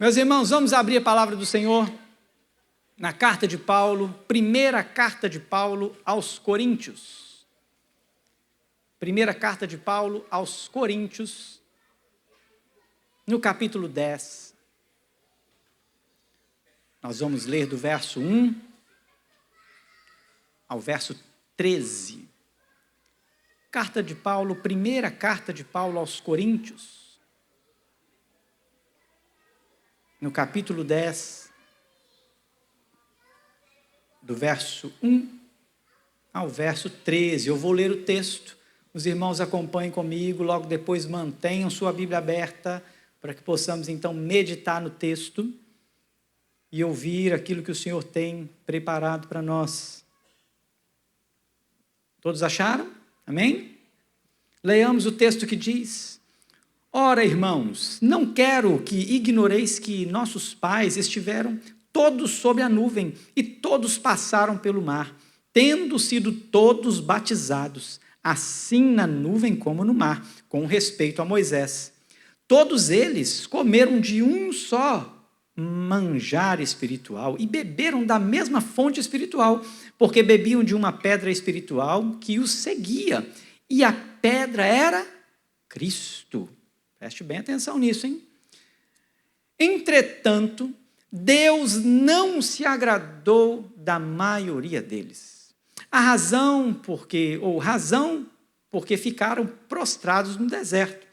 Meus irmãos, vamos abrir a palavra do Senhor na carta de Paulo, primeira carta de Paulo aos Coríntios. Primeira carta de Paulo aos Coríntios, no capítulo 10. Nós vamos ler do verso 1 ao verso 13. Carta de Paulo, primeira carta de Paulo aos Coríntios, no capítulo 10, do verso 1 ao verso 13. Eu vou ler o texto, os irmãos acompanhem comigo, logo depois mantenham sua Bíblia aberta, para que possamos então meditar no texto e ouvir aquilo que o Senhor tem preparado para nós. Todos acharam? Amém? Leiamos o texto que diz: Ora, irmãos, não quero que ignoreis que nossos pais estiveram todos sob a nuvem e todos passaram pelo mar, tendo sido todos batizados, assim na nuvem como no mar, com respeito a Moisés. Todos eles comeram de um só manjar espiritual e beberam da mesma fonte espiritual, porque bebiam de uma pedra espiritual que os seguia, e a pedra era Cristo. Preste bem atenção nisso, hein? Entretanto, Deus não se agradou da maioria deles. Razão porque ficaram prostrados no deserto.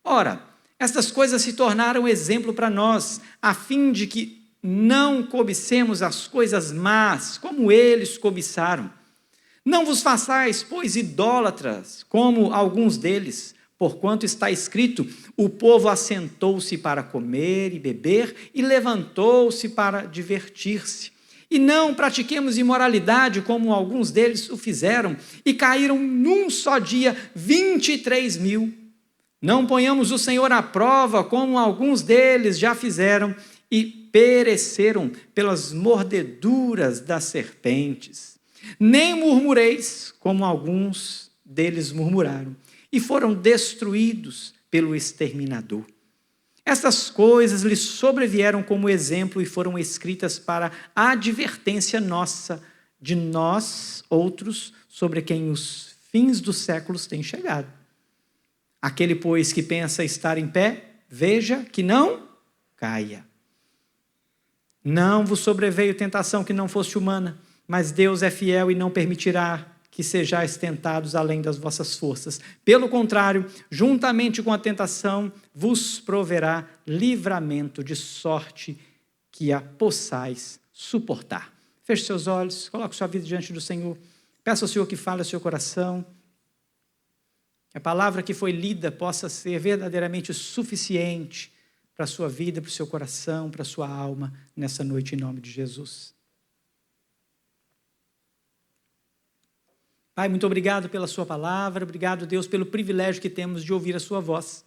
Ora, estas coisas se tornaram exemplo para nós, a fim de que não cobicemos as coisas más, como eles cobiçaram. Não vos façais, pois, idólatras, como alguns deles, porquanto está escrito: o povo assentou-se para comer e beber, e levantou-se para divertir-se. E não pratiquemos imoralidade, como alguns deles o fizeram, e caíram num só dia 23.000. Não ponhamos o Senhor à prova, como alguns deles já fizeram, e pereceram pelas mordeduras das serpentes. Nem murmureis, como alguns deles murmuraram, e foram destruídos pelo exterminador. Estas coisas lhes sobrevieram como exemplo e foram escritas para a advertência nossa, de nós outros, sobre quem os fins dos séculos têm chegado. Aquele, pois, que pensa estar em pé, veja que não caia. Não vos sobreveio tentação que não fosse humana, mas Deus é fiel e não permitirá que sejais tentados além das vossas forças. Pelo contrário, juntamente com a tentação, vos proverá livramento, de sorte que a possais suportar. Feche seus olhos, coloque sua vida diante do Senhor. Peça ao Senhor que fale ao seu coração. Que a palavra que foi lida possa ser verdadeiramente suficiente para a sua vida, para o seu coração, para a sua alma, nessa noite, em nome de Jesus. Pai, muito obrigado pela sua palavra, obrigado, Deus, pelo privilégio que temos de ouvir a sua voz.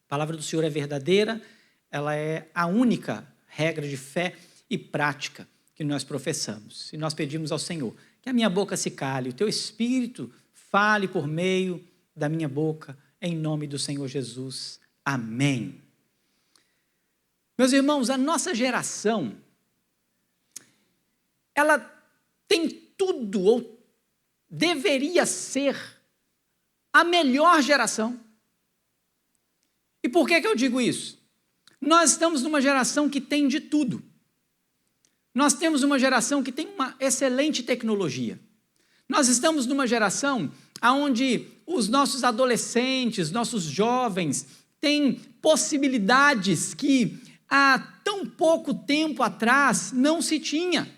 A palavra do Senhor é verdadeira, ela é a única regra de fé e prática que nós professamos. E nós pedimos ao Senhor que a minha boca se cale, o teu Espírito fale por meio da minha boca, em nome do Senhor Jesus. Amém. Meus irmãos, a nossa geração, ela tem tudo, ou deveria ser a melhor geração. E por que eu digo isso? Nós estamos numa geração que tem de tudo. Nós temos uma geração que tem uma excelente tecnologia. Nós estamos numa geração onde os nossos adolescentes, nossos jovens, têm possibilidades que há tão pouco tempo atrás não se tinha.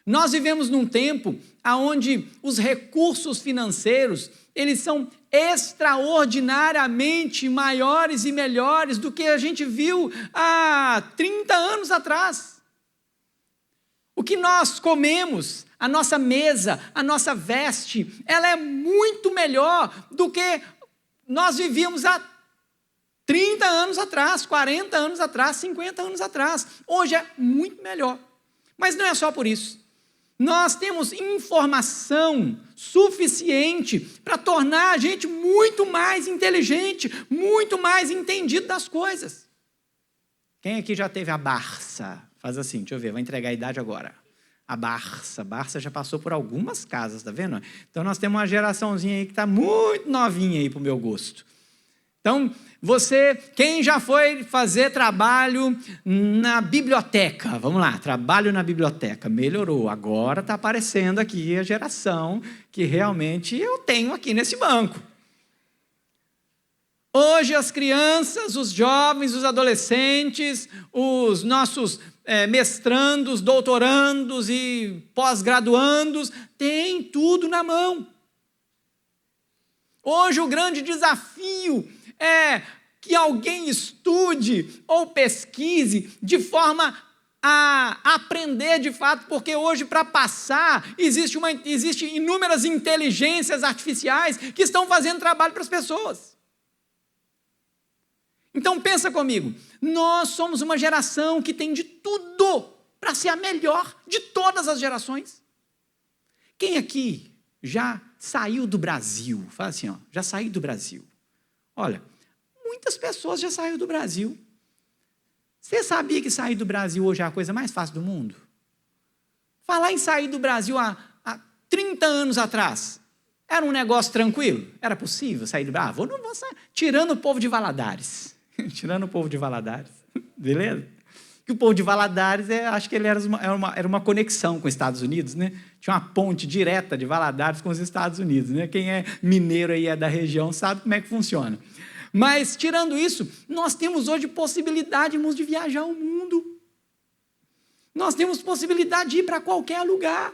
Nós vivemos num tempo onde os recursos financeiros, eles são extraordinariamente maiores e melhores do que a gente viu há 30 anos atrás. O que nós comemos, a nossa mesa, a nossa veste, ela é muito melhor do que nós vivíamos há 30 anos atrás, 40 anos atrás, 50 anos atrás. Hoje é muito melhor. Mas não é só por isso. Nós temos informação suficiente para tornar a gente muito mais inteligente, muito mais entendido das coisas. Quem aqui já teve a Barça? Faz assim, deixa eu ver, vou entregar a idade agora. A Barça já passou por algumas casas, tá vendo? Então nós temos uma geraçãozinha aí que está muito novinha aí para o meu gosto. Então, quem já foi fazer trabalho na biblioteca? Vamos lá, trabalho na biblioteca, melhorou. Agora está aparecendo aqui a geração que realmente eu tenho aqui nesse banco. Hoje as crianças, os jovens, os adolescentes, os nossos mestrandos, doutorandos e pós-graduandos, têm tudo na mão. Hoje o grande desafio é que alguém estude ou pesquise de forma a aprender de fato, porque hoje para passar existem inúmeras inteligências artificiais que estão fazendo trabalho para as pessoas. Então pensa comigo, nós somos uma geração que tem de tudo para ser a melhor de todas as gerações. Quem aqui já saiu do Brasil? Fala assim, ó, já saí do Brasil. Olha, muitas pessoas já saíram do Brasil. Você sabia que sair do Brasil hoje é a coisa mais fácil do mundo? Falar em sair do Brasil há 30 anos atrás, era um negócio tranquilo? Era possível sair do Brasil? Não vou sair. Tirando o povo de Valadares. Tirando o povo de Valadares. Beleza? Que o povo de Valadares, acho que ele era uma conexão com os Estados Unidos, né? Tinha uma ponte direta de Valadares com os Estados Unidos, né? Quem é mineiro aí, é da região, sabe como é que funciona. Mas, tirando isso, nós temos hoje possibilidade, irmãos, de viajar o mundo. Nós temos possibilidade de ir para qualquer lugar.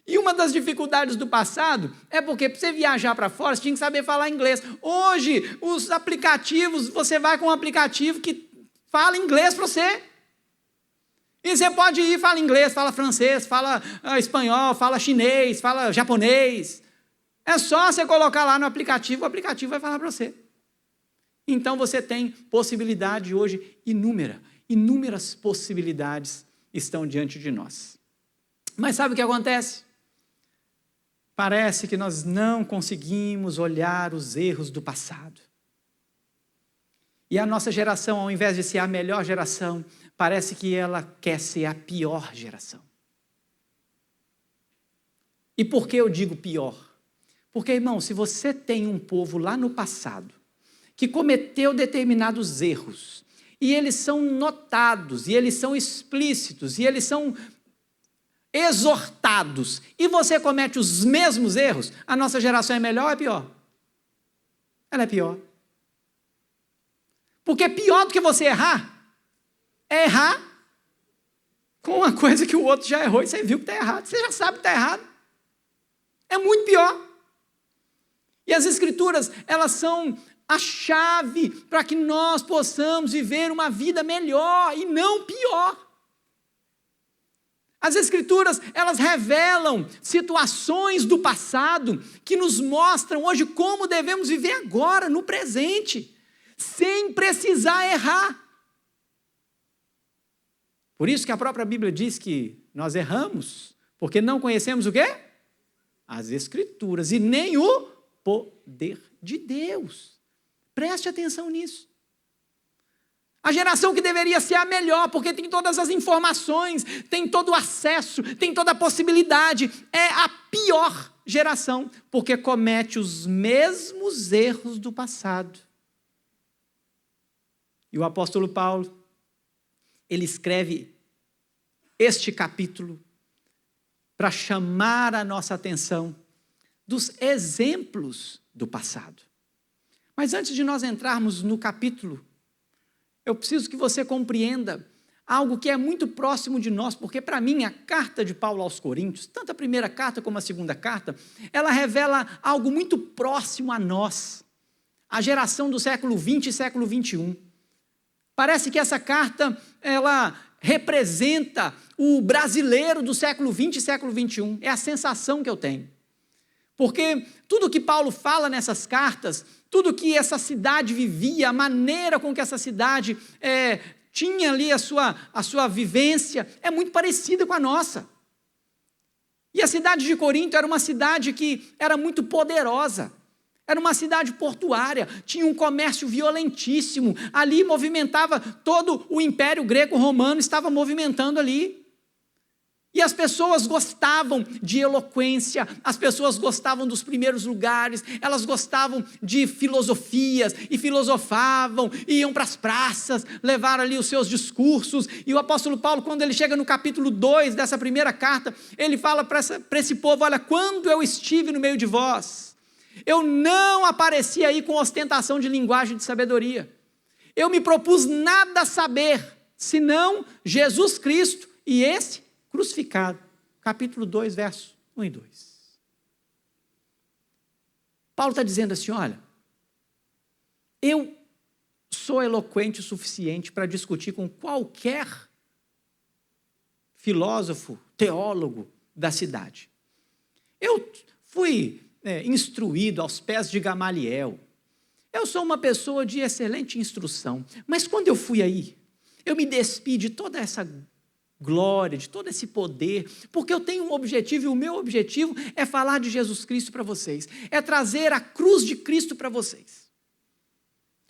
E uma das dificuldades do passado é porque para você viajar para fora, você tinha que saber falar inglês. Hoje, os aplicativos, você vai com um aplicativo que fala inglês para você. E você pode ir, fala inglês, fala francês, fala espanhol, fala chinês, fala japonês. É só você colocar lá no aplicativo, o aplicativo vai falar para você. Então você tem possibilidade hoje inúmeras possibilidades estão diante de nós. Mas sabe o que acontece? Parece que nós não conseguimos olhar os erros do passado. E a nossa geração, ao invés de ser a melhor geração, parece que ela quer ser a pior geração. E por que eu digo pior? Porque, irmão, se você tem um povo lá no passado que cometeu determinados erros, e eles são notados, e eles são explícitos, e eles são exortados, e você comete os mesmos erros, a nossa geração é melhor ou é pior? Ela é pior. Porque pior do que você errar, é errar com uma coisa que o outro já errou e você viu que está errado. Você já sabe que está errado. É muito pior. E as Escrituras, elas são a chave para que nós possamos viver uma vida melhor e não pior. As Escrituras, elas revelam situações do passado que nos mostram hoje como devemos viver agora, no presente, sem precisar errar. Por isso que a própria Bíblia diz que nós erramos, porque não conhecemos o quê? As Escrituras e nem o poder de Deus. Preste atenção nisso. A geração que deveria ser a melhor, porque tem todas as informações, tem todo o acesso, tem toda a possibilidade, é a pior geração, porque comete os mesmos erros do passado. E o apóstolo Paulo, ele escreve este capítulo para chamar a nossa atenção dos exemplos do passado. Mas antes de nós entrarmos no capítulo, eu preciso que você compreenda algo que é muito próximo de nós, porque para mim a carta de Paulo aos Coríntios, tanto a primeira carta como a segunda carta, ela revela algo muito próximo a nós, a geração do século 20 e século 21. Parece que essa carta, ela representa o brasileiro do século 20 e século 21, é a sensação que eu tenho. Porque tudo que Paulo fala nessas cartas, tudo que essa cidade vivia, a maneira com que essa cidade tinha ali a sua vivência, é muito parecida com a nossa. E a cidade de Corinto era uma cidade que era muito poderosa. Era uma cidade portuária, tinha um comércio violentíssimo, ali movimentava todo o Império Greco-Romano, estava movimentando ali. E as pessoas gostavam de eloquência, as pessoas gostavam dos primeiros lugares, elas gostavam de filosofias, e filosofavam, iam para as praças, levaram ali os seus discursos, e o apóstolo Paulo, quando ele chega no capítulo 2 dessa primeira carta, ele fala para esse povo, olha, quando eu estive no meio de vós, eu não apareci aí com ostentação de linguagem de sabedoria, eu me propus nada saber, senão Jesus Cristo e esse crucificado, capítulo 2, versos 1 e 2. Paulo está dizendo assim, olha, eu sou eloquente o suficiente para discutir com qualquer filósofo, teólogo da cidade. Eu fui instruído aos pés de Gamaliel. Eu sou uma pessoa de excelente instrução, mas quando eu fui aí, eu me despi de toda essa glória, de todo esse poder, porque eu tenho um objetivo, e o meu objetivo é falar de Jesus Cristo para vocês, é trazer a cruz de Cristo para vocês.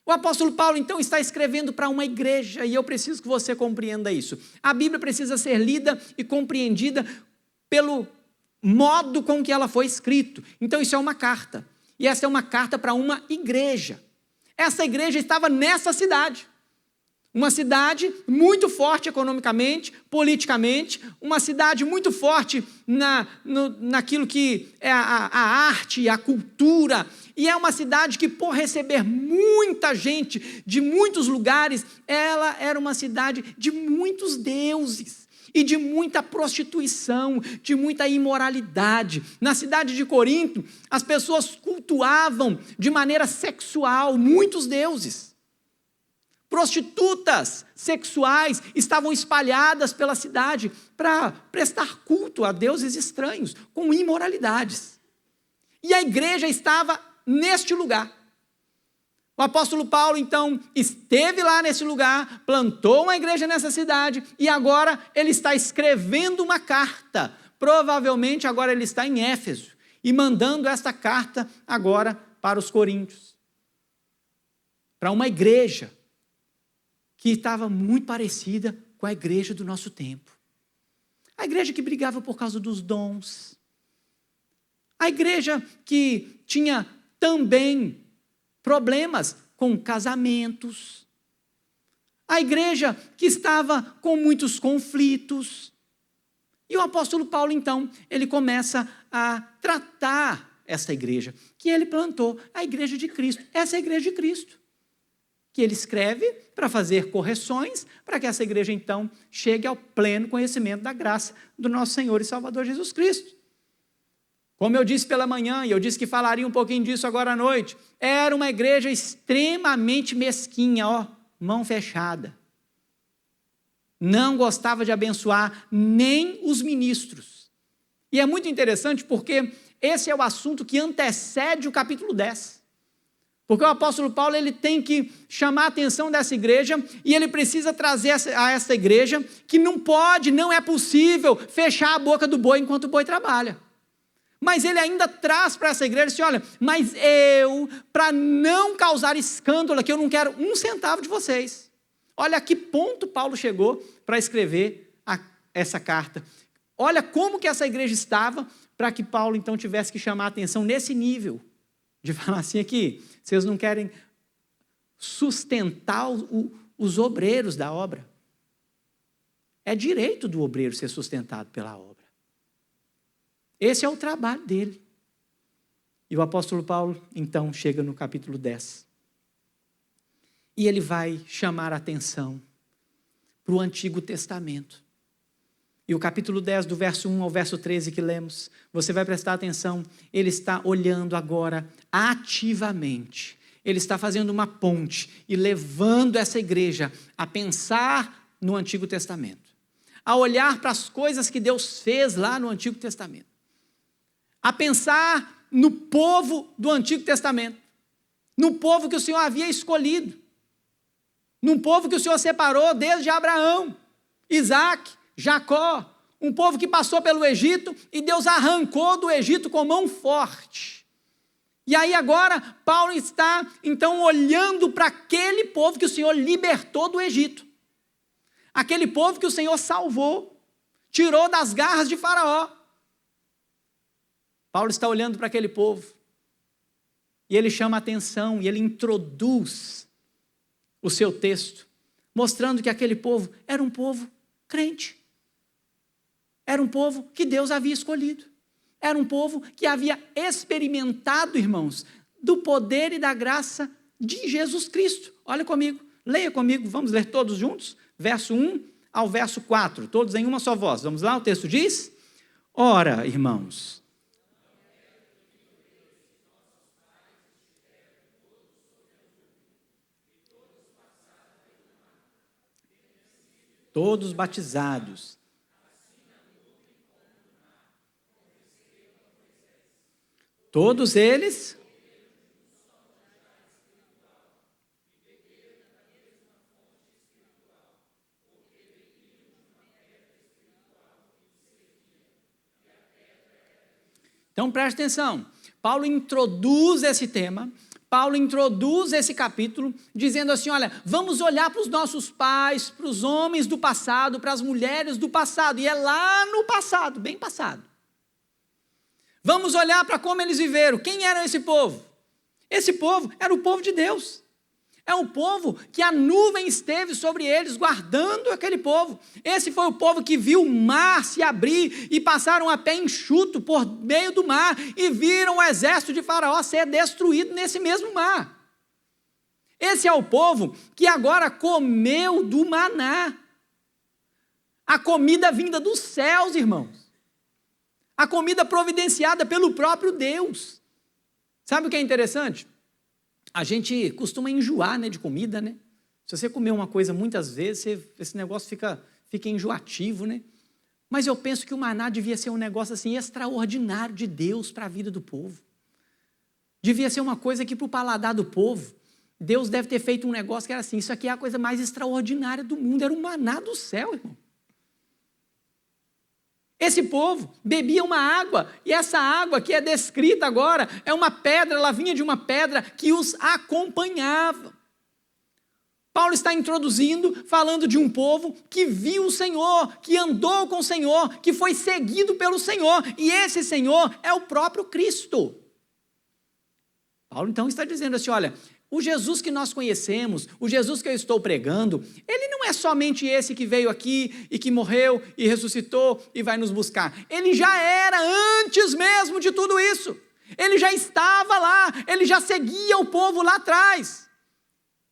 O apóstolo Paulo, então, está escrevendo para uma igreja, e eu preciso que você compreenda isso. A Bíblia precisa ser lida e compreendida pelo modo com que ela foi escrita. Então, isso é uma carta, e essa é uma carta para uma igreja. Essa igreja estava nessa cidade. Uma cidade muito forte economicamente, politicamente, uma cidade muito forte naquilo que é a arte e a cultura, e é uma cidade que, por receber muita gente de muitos lugares, ela era uma cidade de muitos deuses, e de muita prostituição, de muita imoralidade. Na cidade de Corinto, as pessoas cultuavam de maneira sexual muitos deuses. Prostitutas sexuais estavam espalhadas pela cidade para prestar culto a deuses estranhos, com imoralidades. E a igreja estava neste lugar. O apóstolo Paulo, então, esteve lá nesse lugar, plantou uma igreja nessa cidade, e agora ele está escrevendo uma carta. Provavelmente agora ele está em Éfeso, e mandando esta carta agora para os coríntios. Para uma igreja que estava muito parecida com a igreja do nosso tempo. A igreja que brigava por causa dos dons. A igreja que tinha também problemas com casamentos. A igreja que estava com muitos conflitos. E o apóstolo Paulo, então, ele começa a tratar essa igreja que ele plantou, a igreja de Cristo. Essa é a igreja de Cristo, que ele escreve para fazer correções, para que essa igreja, então, chegue ao pleno conhecimento da graça do nosso Senhor e Salvador Jesus Cristo. Como eu disse pela manhã, e eu disse que falaria um pouquinho disso agora à noite, era uma igreja extremamente mesquinha, mão fechada. Não gostava de abençoar nem os ministros. E é muito interessante porque esse é o assunto que antecede o capítulo 10. Porque o apóstolo Paulo ele tem que chamar a atenção dessa igreja e ele precisa trazer a essa igreja que não é possível fechar a boca do boi enquanto o boi trabalha. Mas ele ainda traz para essa igreja assim, olha, mas para não causar escândalo aqui, eu não quero um centavo de vocês. Olha a que ponto Paulo chegou para escrever essa carta. Olha como que essa igreja estava para que Paulo então tivesse que chamar a atenção nesse nível. De falar assim aqui, vocês não querem sustentar os obreiros da obra. É direito do obreiro ser sustentado pela obra. Esse é o trabalho dele. E o apóstolo Paulo, então, chega no capítulo 10. E ele vai chamar a atenção para o Antigo Testamento. E o capítulo 10, do verso 1 ao verso 13 que lemos, você vai prestar atenção, ele está olhando agora ativamente. Ele está fazendo uma ponte e levando essa igreja a pensar no Antigo Testamento. A olhar para as coisas que Deus fez lá no Antigo Testamento. A pensar no povo do Antigo Testamento. No povo que o Senhor havia escolhido. Num povo que o Senhor separou desde Abraão, Isaac, Jacó, um povo que passou pelo Egito e Deus arrancou do Egito com mão forte. E aí agora, Paulo está, então, olhando para aquele povo que o Senhor libertou do Egito. Aquele povo que o Senhor salvou, tirou das garras de Faraó. Paulo está olhando para aquele povo. E ele chama a atenção, e ele introduz o seu texto, mostrando que aquele povo era um povo crente. Era um povo que Deus havia escolhido. Era um povo que havia experimentado, irmãos, do poder e da graça de Jesus Cristo. Olha comigo, leia comigo, vamos ler todos juntos? Verso 1 ao verso 4, todos em uma só voz. Vamos lá, o texto diz: ora, irmãos, todos batizados, todos eles Então preste atenção, Paulo introduz esse tema, Paulo introduz esse capítulo, dizendo assim, olha, vamos olhar para os nossos pais, para os homens do passado, para as mulheres do passado, e é lá no passado, bem passado. Vamos olhar para como eles viveram, quem era esse povo? Esse povo era o povo de Deus. É um povo que a nuvem esteve sobre eles, guardando aquele povo. Esse foi o povo que viu o mar se abrir e passaram a pé enxuto por meio do mar e viram o exército de Faraó ser destruído nesse mesmo mar. Esse é o povo que agora comeu do maná. A comida vinda dos céus, irmãos. A comida providenciada pelo próprio Deus. Sabe o que é interessante? A gente costuma enjoar, né, de comida, né? Se você comer uma coisa muitas vezes, esse negócio fica enjoativo, né? Mas eu penso que o maná devia ser um negócio assim extraordinário de Deus para a vida do povo. Devia ser uma coisa que para o paladar do povo, Deus deve ter feito um negócio que era assim, isso aqui é a coisa mais extraordinária do mundo, era o maná do céu, irmão. Esse povo bebia uma água, e essa água que é descrita agora, é uma pedra, ela vinha de uma pedra que os acompanhava. Paulo está introduzindo, falando de um povo que viu o Senhor, que andou com o Senhor, que foi seguido pelo Senhor, e esse Senhor é o próprio Cristo. Paulo então está dizendo assim, olha, o Jesus que nós conhecemos, o Jesus que eu estou pregando, ele não é somente esse que veio aqui e que morreu e ressuscitou e vai nos buscar. Ele já era antes mesmo de tudo isso. Ele já estava lá, ele já seguia o povo lá atrás.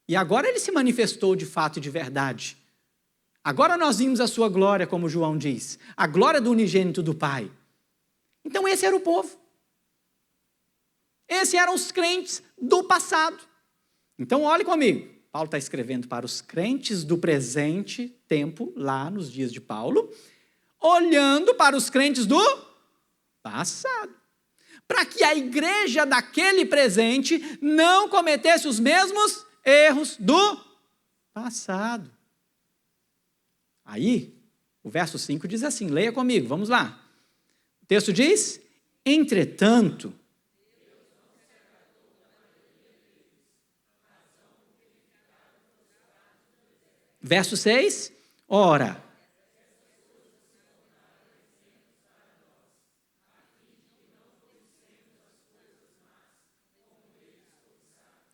E agora ele se manifestou de fato e de verdade. Agora nós vimos a sua glória, como João diz, a glória do unigênito do Pai. Então esse era o povo. Esses eram os crentes do passado. Então olhe comigo, Paulo está escrevendo para os crentes do presente tempo, lá nos dias de Paulo, olhando para os crentes do passado, para que a igreja daquele presente não cometesse os mesmos erros do passado. Aí, o verso 5 diz assim, leia comigo, vamos lá. O texto diz, entretanto, verso 6, ora,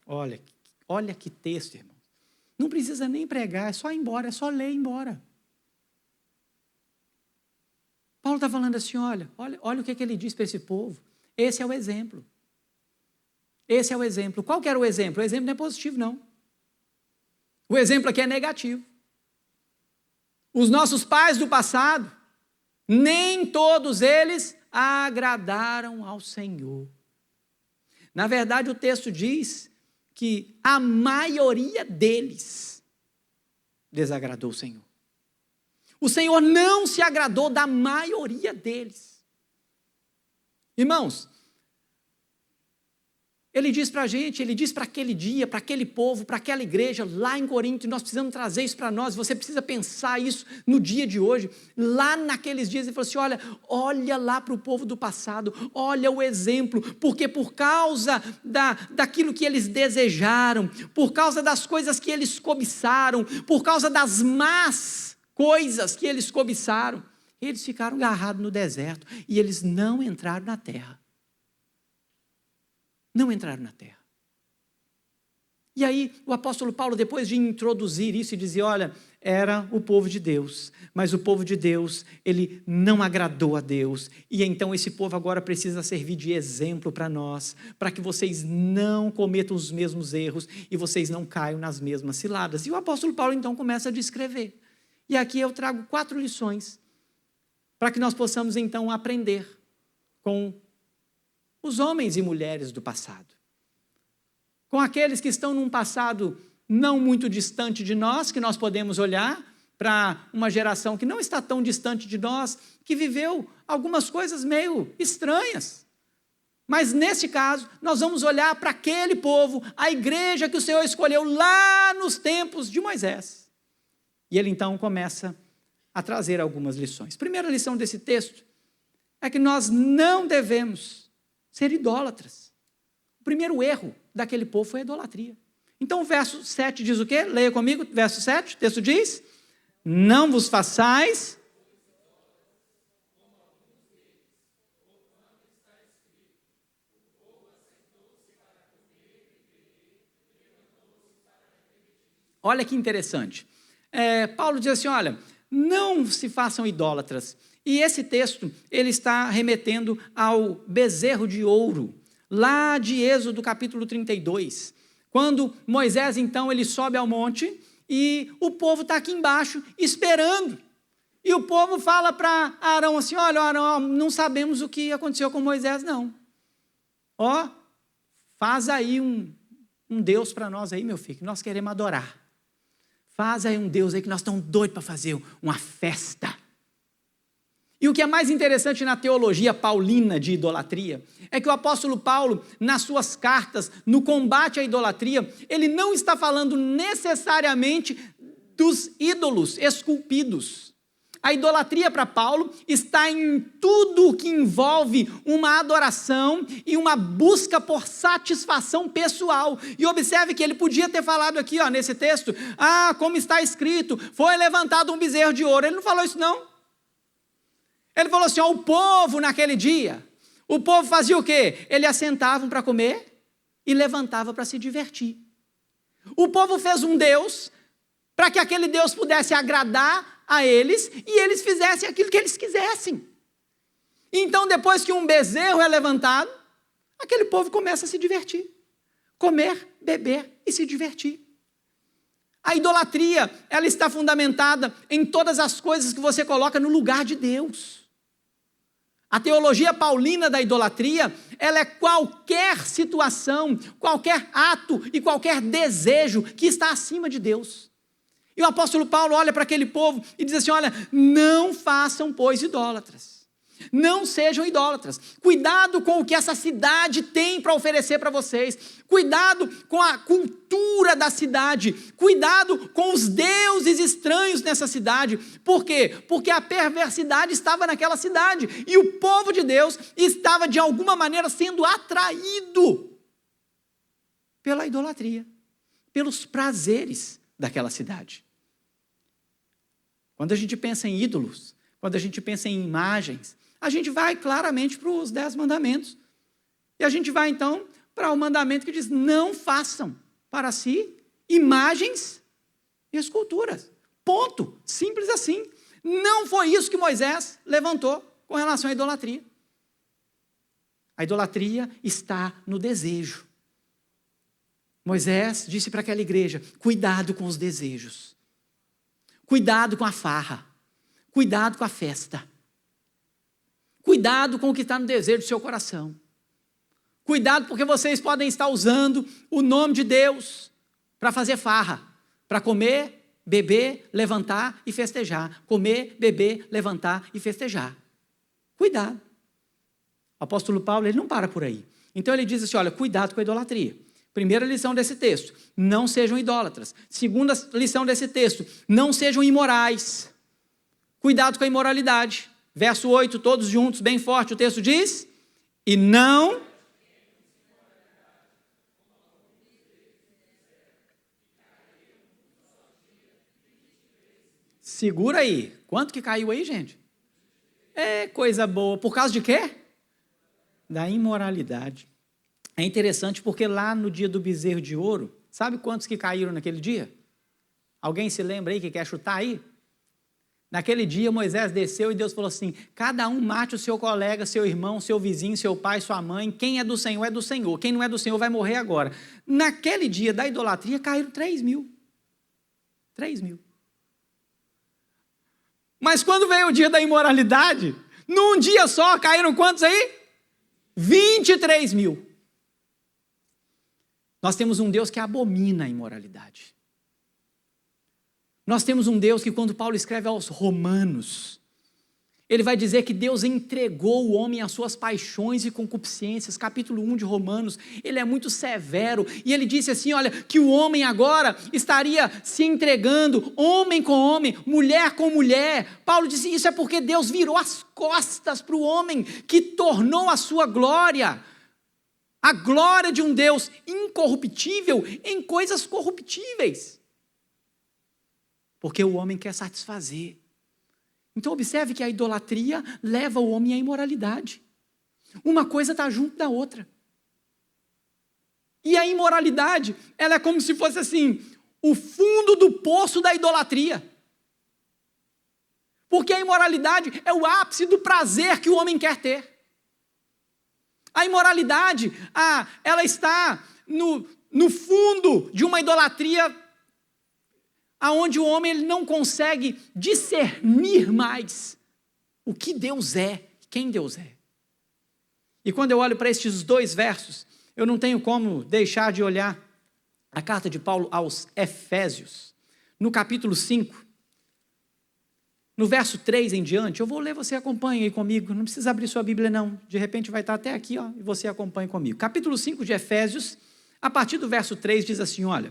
olha que texto, irmão. Não precisa nem pregar, é só ir embora, é só ler e ir embora. Paulo está falando assim, olha o que ele diz para esse povo. Esse é o exemplo. Esse é o exemplo. Qual que era o exemplo? O exemplo não é positivo, não. O exemplo aqui é negativo. Os nossos pais do passado, nem todos eles agradaram ao Senhor. Na verdade, o texto diz que a maioria deles desagradou o Senhor. O Senhor não se agradou da maioria deles. Irmãos, Ele diz para a gente, ele diz para aquele dia, para aquele povo, para aquela igreja lá em Corinto, e nós precisamos trazer isso para nós, você precisa pensar isso no dia de hoje. Lá naqueles dias ele falou assim, olha lá para o povo do passado, olha o exemplo, porque por causa daquilo que eles desejaram, por causa das coisas que eles cobiçaram, por causa das más coisas que eles cobiçaram, eles ficaram agarrados no deserto e eles não entraram na terra. Não entraram na terra. E aí o apóstolo Paulo, depois de introduzir isso e dizer, olha, era o povo de Deus, mas o povo de Deus, ele não agradou a Deus, e então esse povo agora precisa servir de exemplo para nós, para que vocês não cometam os mesmos erros e vocês não caiam nas mesmas ciladas. E o apóstolo Paulo então começa a descrever. E aqui eu trago 4 lições, para que nós possamos então aprender com os homens e mulheres do passado, com aqueles que estão num passado não muito distante de nós, que nós podemos olhar para uma geração que não está tão distante de nós, que viveu algumas coisas meio estranhas. Mas nesse caso, nós vamos olhar para aquele povo, a igreja que o Senhor escolheu lá nos tempos de Moisés. E ele então começa a trazer algumas lições. Primeira lição desse texto é que nós não devemos ser idólatras. O primeiro erro daquele povo foi a idolatria. Então o verso 7 diz o quê? Leia comigo, verso 7, o texto diz, não vos façais... Olha que interessante. Paulo diz assim, olha, não se façam idólatras. E esse texto, ele está remetendo ao bezerro de ouro, lá de Êxodo capítulo 32, quando Moisés, então, ele sobe ao monte e o povo está aqui embaixo esperando. E o povo fala para Arão assim, olha, Arão, não sabemos o que aconteceu com Moisés, não. Faz aí um Deus para nós aí, meu filho, que nós queremos adorar. Faz aí um Deus aí que nós estamos doidos para fazer uma festa. E o que é mais interessante na teologia paulina de idolatria é que o apóstolo Paulo, nas suas cartas, no combate à idolatria, ele não está falando necessariamente dos ídolos esculpidos. A idolatria para Paulo está em tudo que envolve uma adoração e uma busca por satisfação pessoal. E observe que ele podia ter falado aqui, nesse texto, como está escrito, foi levantado um bezerro de ouro. Ele não falou isso não. Ele falou assim, o povo naquele dia, o povo fazia o quê? Eles assentavam para comer e levantavam para se divertir. O povo fez um Deus para que aquele Deus pudesse agradar a eles e eles fizessem aquilo que eles quisessem. Então, depois que um bezerro é levantado, aquele povo começa a se divertir. Comer, beber e se divertir. A idolatria, ela está fundamentada em todas as coisas que você coloca no lugar de Deus. A teologia paulina da idolatria, ela é qualquer situação, qualquer ato e qualquer desejo que está acima de Deus. E o apóstolo Paulo olha para aquele povo e diz assim, olha, não façam, pois, idólatras. Não sejam idólatras. Cuidado com o que essa cidade tem para oferecer para vocês. Cuidado com a cultura da cidade. Cuidado com os deuses estranhos nessa cidade. Por quê? Porque a perversidade estava naquela cidade. E o povo de Deus estava, de alguma maneira, sendo atraído pela idolatria, pelos prazeres daquela cidade. Quando a gente pensa em ídolos, quando a gente pensa em imagens, a gente vai claramente para os 10 mandamentos. E a gente vai, então, para o mandamento que diz, não façam para si imagens e esculturas. Ponto. Simples assim. Não foi isso que Moisés levantou com relação à idolatria. A idolatria está no desejo. Moisés disse para aquela igreja, cuidado com os desejos. Cuidado com a farra. Cuidado com a festa. Cuidado com o que está no desejo do seu coração. Cuidado porque vocês podem estar usando o nome de Deus para fazer farra, para comer, beber, levantar e festejar. Comer, beber, levantar e festejar. Cuidado. O apóstolo Paulo, ele não para por aí. Então ele diz assim, olha, cuidado com a idolatria. Primeira lição desse texto, não sejam idólatras. Segunda lição desse texto, não sejam imorais. Cuidado com a imoralidade. Verso 8, todos juntos, bem forte, o texto diz, e não... Segura aí. Quanto que caiu aí, gente? É coisa boa. Por causa de quê? Da imoralidade. É interessante porque lá no dia do bezerro de ouro, sabe quantos que caíram naquele dia? Alguém se lembra aí que quer chutar aí? Naquele dia Moisés desceu e Deus falou assim, cada um mate o seu colega, seu irmão, seu vizinho, seu pai, sua mãe, quem é do Senhor, quem não é do Senhor vai morrer agora. Naquele dia da idolatria caíram 3.000. 3.000. Mas quando veio o dia da imoralidade, num dia só caíram quantos aí? 23.000. Nós temos um Deus que abomina a imoralidade. Nós temos um Deus que quando Paulo escreve aos Romanos, ele vai dizer que Deus entregou o homem às suas paixões e concupiscências, capítulo 1 de Romanos, ele é muito severo, e ele disse assim, olha, que o homem agora estaria se entregando, homem com homem, mulher com mulher. Paulo disse, isso é porque Deus virou as costas para o homem, que tornou a sua glória, a glória de um Deus incorruptível, em coisas corruptíveis. Porque o homem quer satisfazer. Então observe que a idolatria leva o homem à imoralidade. Uma coisa está junto da outra. E a imoralidade, ela é como se fosse assim, o fundo do poço da idolatria. Porque a imoralidade é o ápice do prazer que o homem quer ter. A imoralidade, ela está no fundo de uma idolatria aonde o homem ele não consegue discernir mais o que Deus é, quem Deus é. E quando eu olho para estes dois versos, eu não tenho como deixar de olhar a carta de Paulo aos Efésios, no capítulo 5, no verso 3 em diante. Eu vou ler, você acompanha aí comigo, não precisa abrir sua Bíblia não, de repente vai estar até aqui, ó, e você acompanha comigo. Capítulo 5 de Efésios, a partir do verso 3 diz assim, olha,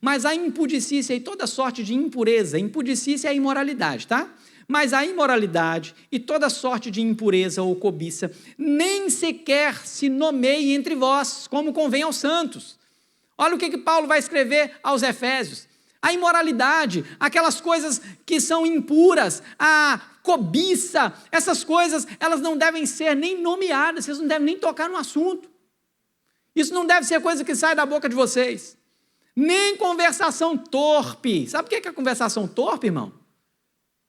mas a impudicícia e toda sorte de impureza, impudicícia é a imoralidade, tá? Mas a imoralidade e toda sorte de impureza ou cobiça nem sequer se nomeie entre vós, como convém aos santos. Olha o que Paulo vai escrever aos Efésios. A imoralidade, aquelas coisas que são impuras, a cobiça, essas coisas, elas não devem ser nem nomeadas, vocês não devem nem tocar no assunto. Isso não deve ser coisa que sai da boca de vocês. Nem conversação torpe. Sabe o que é conversação torpe, irmão?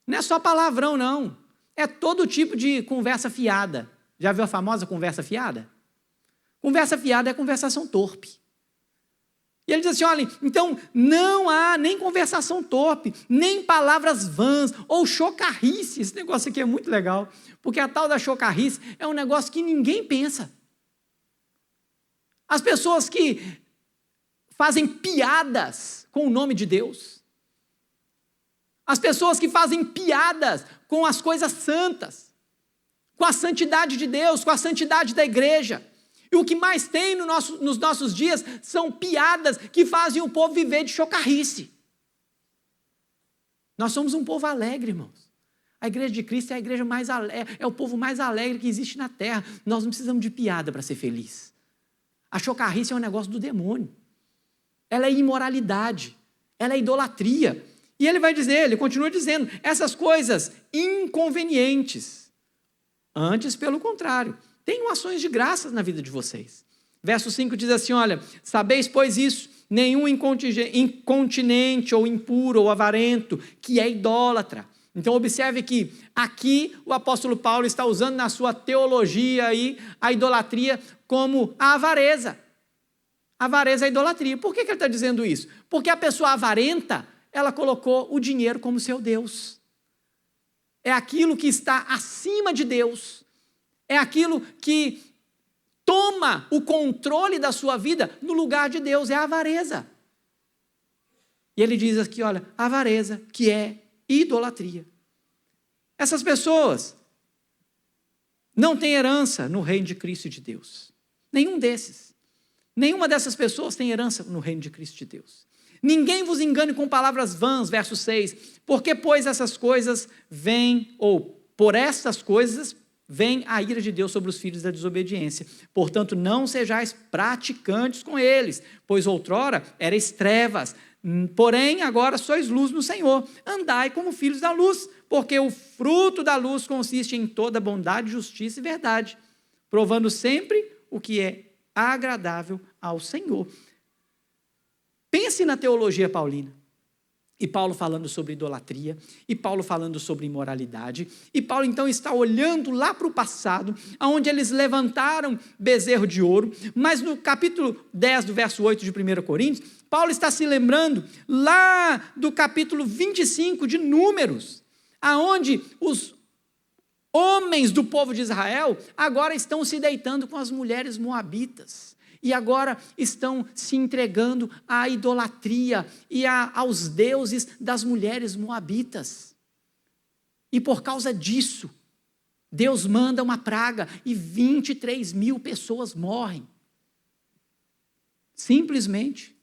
Não é só palavrão, não. É todo tipo de conversa fiada. Já viu a famosa conversa fiada? Conversa fiada é conversação torpe. E ele diz assim, olha, então não há nem conversação torpe, nem palavras vãs, ou chocarrice. Esse negócio aqui é muito legal, porque a tal da chocarrice é um negócio que ninguém pensa. As pessoas que fazem piadas com o nome de Deus. As pessoas que fazem piadas com as coisas santas, com a santidade de Deus, com a santidade da igreja. E o que mais tem nos nossos dias são piadas que fazem o povo viver de chocarrice. Nós somos um povo alegre, irmãos. A igreja de Cristo é a igreja mais alegre, é o povo mais alegre que existe na terra. Nós não precisamos de piada para ser feliz. A chocarrice é um negócio do demônio. Ela é imoralidade, ela é idolatria. E ele vai dizer, ele continua dizendo, essas coisas inconvenientes. Antes, pelo contrário, tenham ações de graças na vida de vocês. Verso 5 diz assim, olha, sabeis, pois isso, nenhum incontinente ou impuro ou avarento, que é idólatra. Então observe que aqui o apóstolo Paulo está usando na sua teologia aí, a idolatria como a avareza. Avareza é idolatria. Por que ele está dizendo isso? Porque a pessoa avarenta, ela colocou o dinheiro como seu Deus. É aquilo que está acima de Deus. É aquilo que toma o controle da sua vida no lugar de Deus. É a avareza. E ele diz aqui, olha, avareza, que é idolatria. Essas pessoas não têm herança no reino de Cristo e de Deus. Nenhum desses. Nenhuma dessas pessoas tem herança no reino de Cristo de Deus. Ninguém vos engane com palavras vãs, verso 6, porque pois essas coisas vêm, ou por estas coisas vem a ira de Deus sobre os filhos da desobediência. Portanto, não sejais praticantes com eles, pois outrora erais trevas, porém agora sois luz no Senhor. Andai como filhos da luz, porque o fruto da luz consiste em toda bondade, justiça e verdade, provando sempre o que é agradável ao Senhor. Pense na teologia paulina. E Paulo falando sobre idolatria, e Paulo falando sobre imoralidade, e Paulo então está olhando lá para o passado, onde eles levantaram bezerro de ouro, mas no capítulo 10 do verso 8 de 1 Coríntios, Paulo está se lembrando lá do capítulo 25 de Números, aonde os homens do povo de Israel agora estão se deitando com as mulheres moabitas. E agora estão se entregando à idolatria e aos deuses das mulheres moabitas. E por causa disso, Deus manda uma praga e 23 mil pessoas morrem. Simplesmente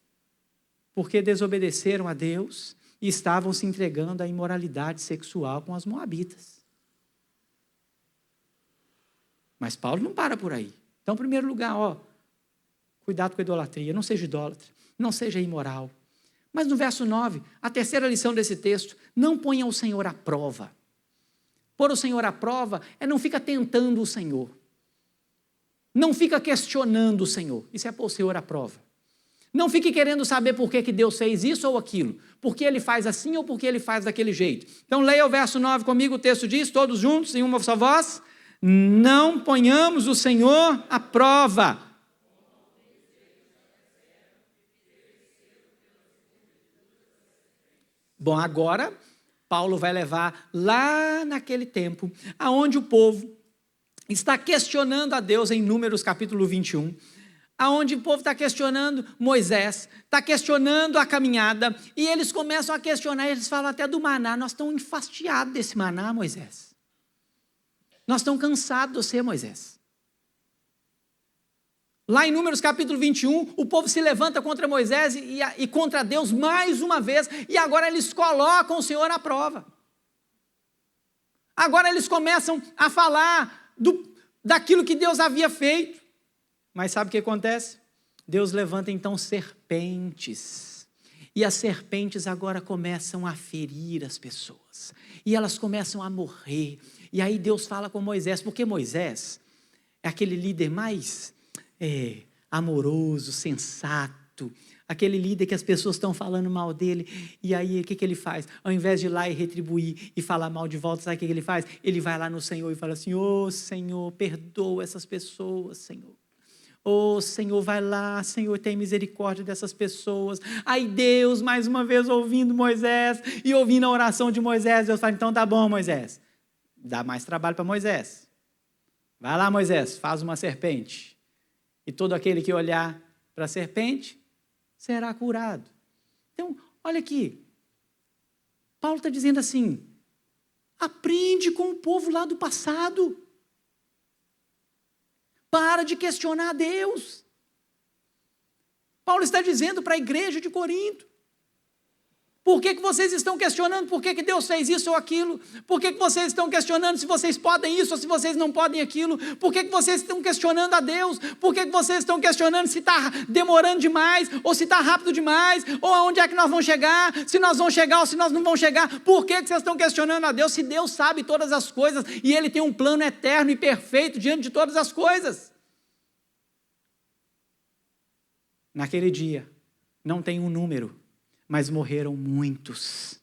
porque desobedeceram a Deus e estavam se entregando à imoralidade sexual com as moabitas. Mas Paulo não para por aí. Então, em primeiro lugar, cuidado com a idolatria, não seja idólatra, não seja imoral. Mas no verso 9, a terceira lição desse texto, não ponha o Senhor à prova. Pôr o Senhor à prova não fica tentando o Senhor. Não fica questionando o Senhor. Isso é pôr o Senhor à prova. Não fique querendo saber por que Deus fez isso ou aquilo. Por que Ele faz assim ou por que Ele faz daquele jeito. Então leia o verso 9 comigo, o texto diz, todos juntos, em uma só voz. Não ponhamos o Senhor à prova. Bom, agora, Paulo vai levar lá naquele tempo, aonde o povo está questionando a Deus em Números capítulo 21, aonde o povo está questionando Moisés, está questionando a caminhada, e eles começam a questionar, eles falam até do maná, nós estamos enfastiados desse maná, Moisés. Nós estamos cansados de você, Moisés. Lá em Números capítulo 21, o povo se levanta contra Moisés e contra Deus mais uma vez, e agora eles colocam o Senhor à prova. Agora eles começam a falar daquilo que Deus havia feito. Mas sabe o que acontece? Deus levanta então serpentes, e as serpentes agora começam a ferir as pessoas, e elas começam a morrer, e aí Deus fala com Moisés, porque Moisés é aquele líder mais amoroso, sensato, aquele líder que as pessoas estão falando mal dele, e aí o que ele faz? Ao invés de ir lá e retribuir e falar mal de volta, sabe o que ele faz? Ele vai lá no Senhor e fala assim, Senhor, perdoa essas pessoas, Senhor. Senhor, vai lá, Senhor, tem misericórdia dessas pessoas. Aí Deus, mais uma vez, ouvindo Moisés, e ouvindo a oração de Moisés, Deus fala, então tá bom, Moisés, dá mais trabalho para Moisés. Vai lá, Moisés, faz uma serpente. E todo aquele que olhar para a serpente será curado. Então, olha aqui. Paulo está dizendo assim, aprende com o povo lá do passado. Para de questionar a Deus. Paulo está dizendo para a igreja de Corinto, por que vocês estão questionando por que Deus fez isso ou aquilo? Por que vocês estão questionando se vocês podem isso ou se vocês não podem aquilo? Por que vocês estão questionando a Deus? Por que vocês estão questionando se está demorando demais ou se está rápido demais? Ou aonde é que nós vamos chegar? Se nós vamos chegar ou se nós não vamos chegar? Por que vocês estão questionando a Deus? Se Deus sabe todas as coisas e Ele tem um plano eterno e perfeito diante de todas as coisas. Naquele dia, não tem um número, mas morreram muitos.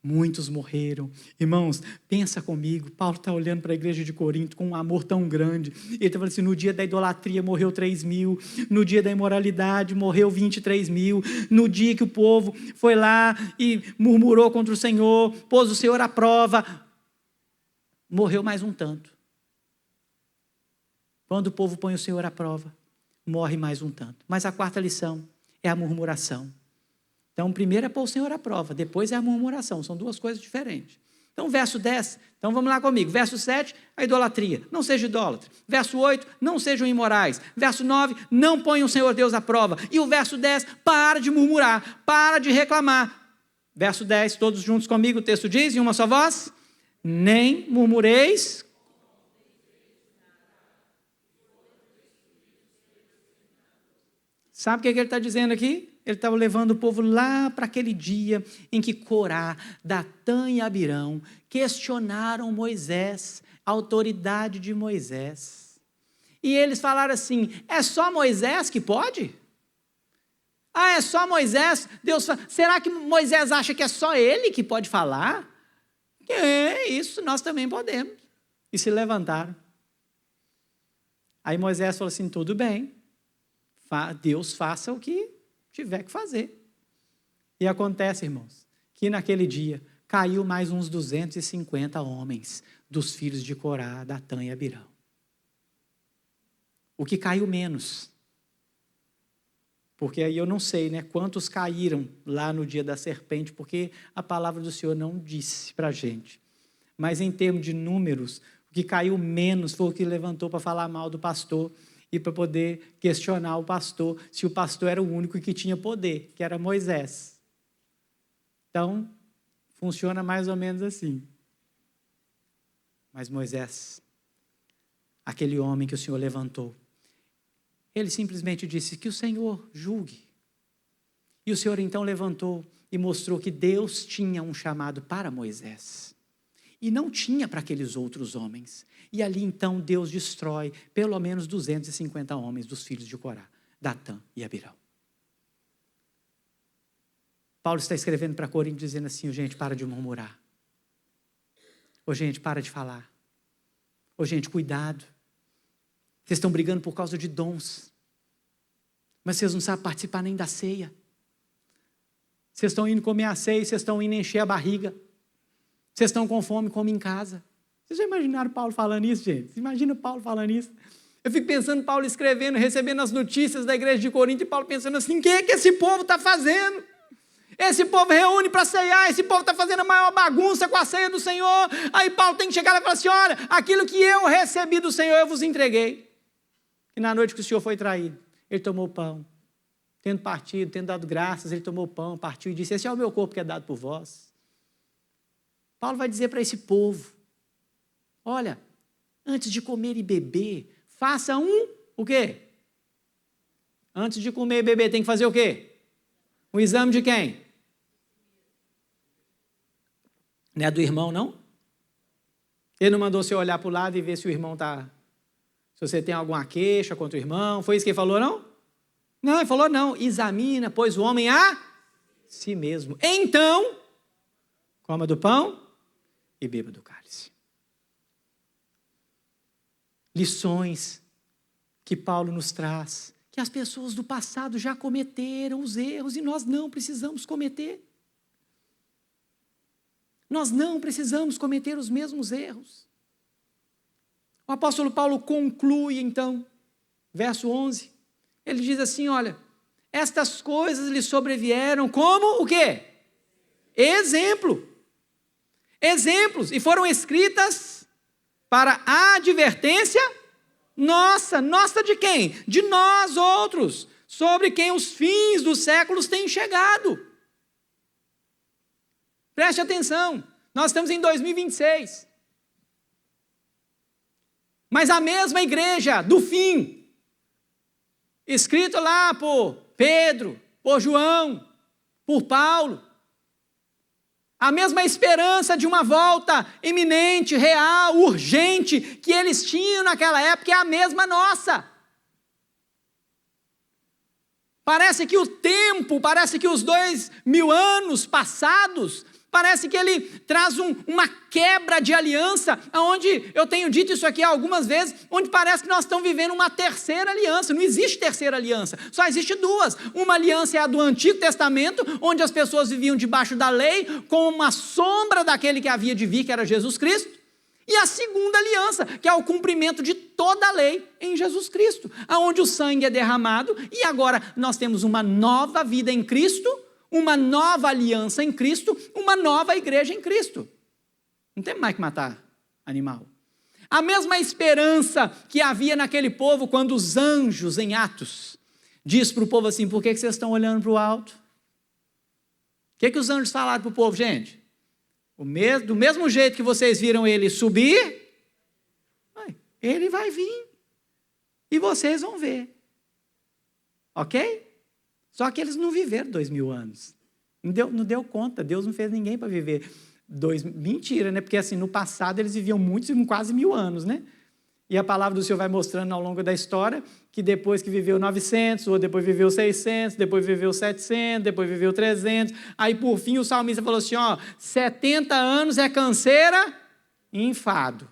Muitos morreram. Irmãos, pensa comigo, Paulo está olhando para a igreja de Corinto com um amor tão grande. Ele está falando assim, no dia da idolatria morreu 3 mil, no dia da imoralidade morreu 23 mil, no dia que o povo foi lá e murmurou contra o Senhor, pôs o Senhor à prova, morreu mais um tanto. Quando o povo põe o Senhor à prova, morre mais um tanto. Mas a quarta lição é a murmuração. Então, primeiro é pôr o Senhor à prova, depois é a murmuração. São duas coisas diferentes. Então, verso 10, então vamos lá comigo. Verso 7, a idolatria. Não seja idólatra. Verso 8, não sejam imorais. Verso 9, não ponham o Senhor Deus à prova. E o verso 10, para de murmurar, para de reclamar. Verso 10, todos juntos comigo, o texto diz, em uma só voz: nem murmureis. Sabe o que ele está dizendo aqui? Ele estava levando o povo lá para aquele dia em que Corá, Datã e Abirão questionaram Moisés, a autoridade de Moisés. E eles falaram assim: é só Moisés que pode? Ah, é só Moisés? Será que Moisés acha que é só ele que pode falar? É isso, nós também podemos. E se levantaram. Aí Moisés falou assim: tudo bem, Deus faça o que tiver que fazer. E acontece, irmãos, que naquele dia caiu mais uns 250 homens dos filhos de Corá, Datã e Abirão. O que caiu menos. Porque aí eu não sei, né, quantos caíram lá no dia da serpente, porque a palavra do Senhor não disse para a gente. Mas em termos de números, o que caiu menos foi o que levantou para falar mal do pastor e para poder questionar o pastor, se o pastor era o único que tinha poder, que era Moisés. Então, funciona mais ou menos assim. Mas Moisés, aquele homem que o Senhor levantou, ele simplesmente disse que o Senhor julgue. E o Senhor então levantou e mostrou que Deus tinha um chamado para Moisés. E não tinha para aqueles outros homens. E ali então Deus destrói pelo menos 250 homens dos filhos de Corá, Datã e Abirão. Paulo está escrevendo para Corinto dizendo assim: gente, para de murmurar. Ô gente, para de falar. Ô gente, cuidado. Vocês estão brigando por causa de dons. Mas vocês não sabem participar nem da ceia. Vocês estão indo comer a ceia, vocês estão indo encher a barriga. Vocês estão com fome, comem em casa. Vocês já imaginaram Paulo falando isso, gente? Imagina Paulo falando isso. Eu fico pensando Paulo escrevendo, recebendo as notícias da igreja de Corinto, e Paulo pensando assim: o que esse povo está fazendo? Esse povo reúne para ceiar, esse povo está fazendo a maior bagunça com a ceia do Senhor. Aí Paulo tem que chegar lá e falar assim: olha, aquilo que eu recebi do Senhor, eu vos entreguei. E na noite que o Senhor foi traído, ele tomou o pão. Tendo partido, tendo dado graças, ele tomou o pão, partiu e disse: esse é o meu corpo que é dado por vós. Paulo vai dizer para esse povo: olha, antes de comer e beber, faça o quê? Antes de comer e beber, tem que fazer o quê? Um exame de quem? Não é do irmão, não? Ele não mandou você olhar para o lado e ver se o irmão está... Se você tem alguma queixa contra o irmão. Foi isso que ele falou, não? Não, ele falou não. Examina, pois o homem a si mesmo. Então, coma do pão e beba do cálice. Lições que Paulo nos traz, que as pessoas do passado já cometeram os erros e nós não precisamos cometer. Nós não precisamos cometer os mesmos erros. O apóstolo Paulo conclui então, verso 11, ele diz assim: olha, estas coisas lhe sobrevieram como o quê? Exemplo. Exemplos, e foram escritas para a advertência nossa de quem? De nós outros, sobre quem os fins dos séculos têm chegado. Preste atenção, nós estamos em 2026. Mas a mesma igreja do fim, escrito lá por Pedro, por João, por Paulo, a mesma esperança de uma volta iminente, real, urgente, que eles tinham naquela época, é a mesma nossa. Parece que o tempo, parece que os 2000 anos passados, parece que ele traz uma quebra de aliança, onde eu tenho dito isso aqui algumas vezes, onde parece que nós estamos vivendo uma terceira aliança. Não existe terceira aliança, só existe duas. Uma aliança é a do Antigo Testamento, onde as pessoas viviam debaixo da lei, com uma sombra daquele que havia de vir, que era Jesus Cristo. E a segunda aliança, que é o cumprimento de toda a lei em Jesus Cristo, onde o sangue é derramado, e agora nós temos uma nova vida em Cristo, uma nova aliança em Cristo, uma nova igreja em Cristo. Não temos mais que matar animal. A mesma esperança que havia naquele povo quando os anjos, em Atos, diz para o povo assim: por que vocês estão olhando para o alto? O que os anjos falaram para o povo, gente? Do mesmo jeito que vocês viram ele subir, ele vai vir. E vocês vão ver. Ok? Só que eles não viveram 2000 anos. Não deu conta. Deus não fez ninguém para viver mentira, né? Porque assim, no passado eles viviam muitos, quase 1000 anos, né? E a palavra do Senhor vai mostrando ao longo da história que depois que viveu 900, ou depois viveu 600, depois viveu 700, depois viveu 300, aí por fim o salmista falou assim, 70 anos é canseira e enfado.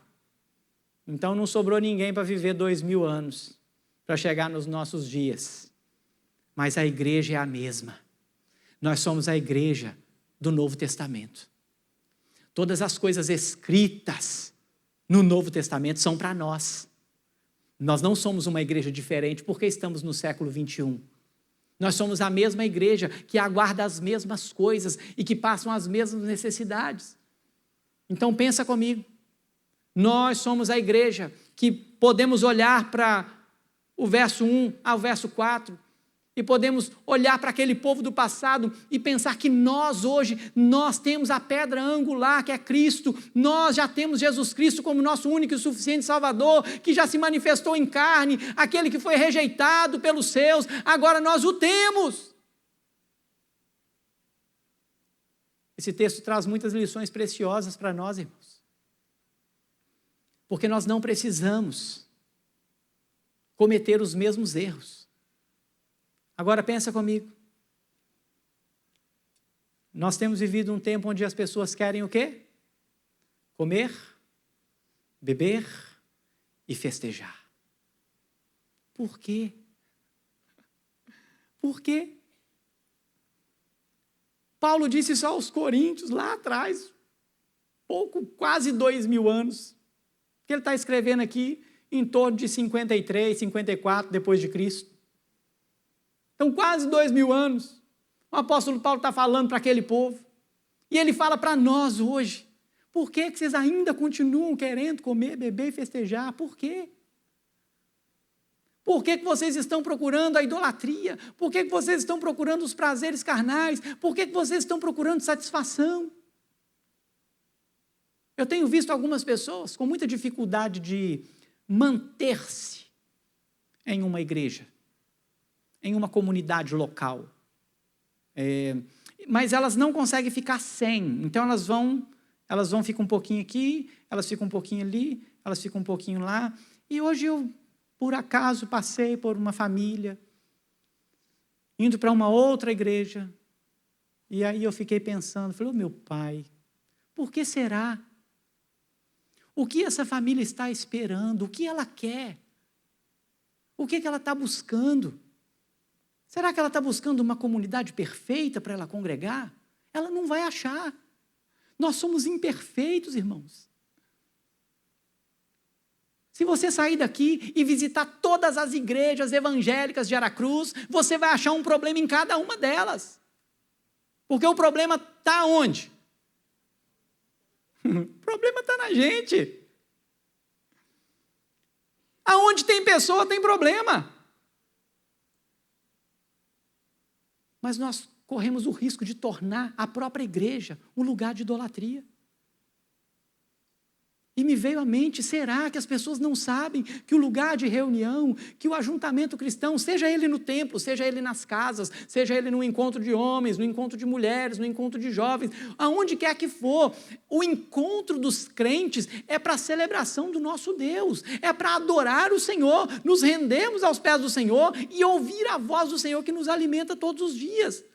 Então não sobrou ninguém para viver 2000 anos, para chegar nos nossos dias. Mas a igreja é a mesma. Nós somos a igreja do Novo Testamento. Todas as coisas escritas no Novo Testamento são para nós. Nós não somos uma igreja diferente porque estamos no século 21. Nós somos a mesma igreja que aguarda as mesmas coisas e que passam as mesmas necessidades. Então pensa comigo. Nós somos a igreja que podemos olhar para o verso 1 ao verso 4 e podemos olhar para aquele povo do passado e pensar que nós hoje, nós temos a pedra angular que é Cristo, nós já temos Jesus Cristo como nosso único e suficiente Salvador, que já se manifestou em carne, aquele que foi rejeitado pelos seus, agora nós o temos. Esse texto traz muitas lições preciosas para nós, irmãos, porque nós não precisamos cometer os mesmos erros. Agora pensa comigo. Nós temos vivido um tempo onde as pessoas querem o quê? Comer, beber e festejar. Por quê? Por quê? Paulo disse isso aos Coríntios lá atrás, quase 2000 anos, que ele está escrevendo aqui em torno de 53, 54 depois de Cristo. Então, quase 2000 anos, o apóstolo Paulo está falando para aquele povo. E ele fala para nós hoje. Por que vocês ainda continuam querendo comer, beber e festejar? Por quê? Por que vocês estão procurando a idolatria? Por que vocês estão procurando os prazeres carnais? Por que vocês estão procurando satisfação? Eu tenho visto algumas pessoas com muita dificuldade de manter-se em uma igreja, em uma comunidade local. Mas elas não conseguem ficar sem. Então elas vão ficar um pouquinho aqui, elas ficam um pouquinho ali, elas ficam um pouquinho lá. E hoje eu, por acaso, passei por uma família, indo para uma outra igreja, e aí eu fiquei pensando, falei, meu pai, por que será? O que essa família está esperando? O que ela quer? O que ela está buscando? Será que ela está buscando uma comunidade perfeita para ela congregar? Ela não vai achar. Nós somos imperfeitos, irmãos. Se você sair daqui e visitar todas as igrejas evangélicas de Aracruz, você vai achar um problema em cada uma delas. Porque o problema está onde? O problema está na gente. Aonde tem pessoa, tem problema. Mas nós corremos o risco de tornar a própria igreja um lugar de idolatria. E me veio à mente, será que as pessoas não sabem que o lugar de reunião, que o ajuntamento cristão, seja ele no templo, seja ele nas casas, seja ele no encontro de homens, no encontro de mulheres, no encontro de jovens, aonde quer que for, o encontro dos crentes é para a celebração do nosso Deus, é para adorar o Senhor, nos rendermos aos pés do Senhor e ouvir a voz do Senhor que nos alimenta todos os dias.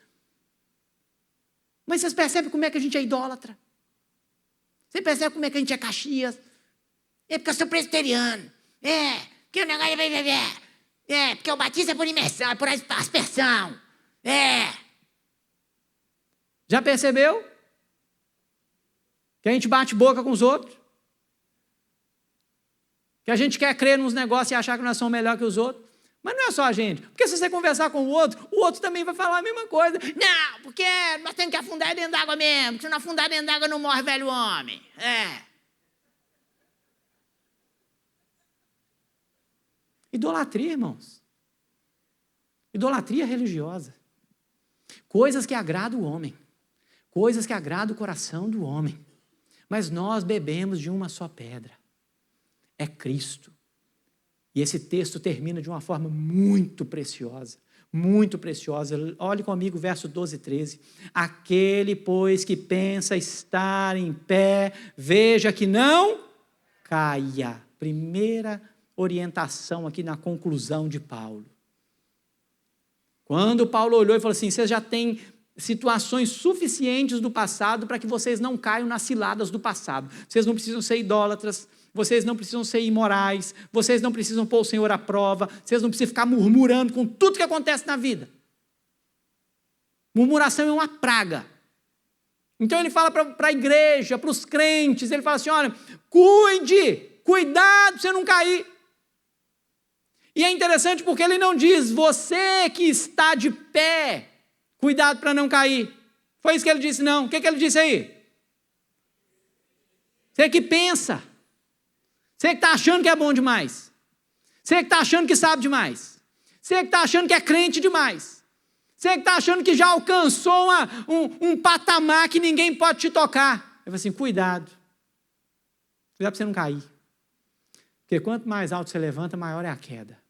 Mas vocês percebem como é que a gente é idólatra? Você percebe como é que a gente é Caxias? É porque eu sou presbiteriano. Que o negócio é porque o batismo é por imersão, é por aspersão. Já percebeu? Que a gente bate boca com os outros? Que a gente quer crer nos negócios e achar que nós somos melhor que os outros? Mas não é só a gente, porque se você conversar com o outro também vai falar a mesma coisa. Não, porque nós temos que afundar dentro d'água mesmo, porque se não afundar dentro d'água não morre velho homem. Idolatria, irmãos. Idolatria religiosa. Coisas que agradam o homem. Coisas que agradam o coração do homem. Mas nós bebemos de uma só pedra. É Cristo. E esse texto termina de uma forma muito preciosa. Muito preciosa. Olhe comigo o verso 12 e 13. Aquele, pois, que pensa estar em pé, veja que não caia. Primeira orientação aqui na conclusão de Paulo. Quando Paulo olhou e falou assim, vocês já têm situações suficientes do passado para que vocês não caiam nas ciladas do passado. Vocês não precisam ser idólatras, vocês não precisam ser imorais, vocês não precisam pôr o Senhor à prova, vocês não precisam ficar murmurando com tudo que acontece na vida. Murmuração é uma praga. Então ele fala para a igreja, para os crentes, ele fala assim, olha, cuidado para você não cair. E é interessante porque ele não diz, você que está de pé, cuidado para não cair. Foi isso que ele disse, não. O que ele disse aí? Você que pensa. Você que está achando que é bom demais. Você que está achando que sabe demais. Você que está achando que é crente demais. Você que está achando que já alcançou um patamar que ninguém pode te tocar. Ele fala assim, cuidado. Cuidado para você não cair. Porque quanto mais alto você levanta, maior é a queda.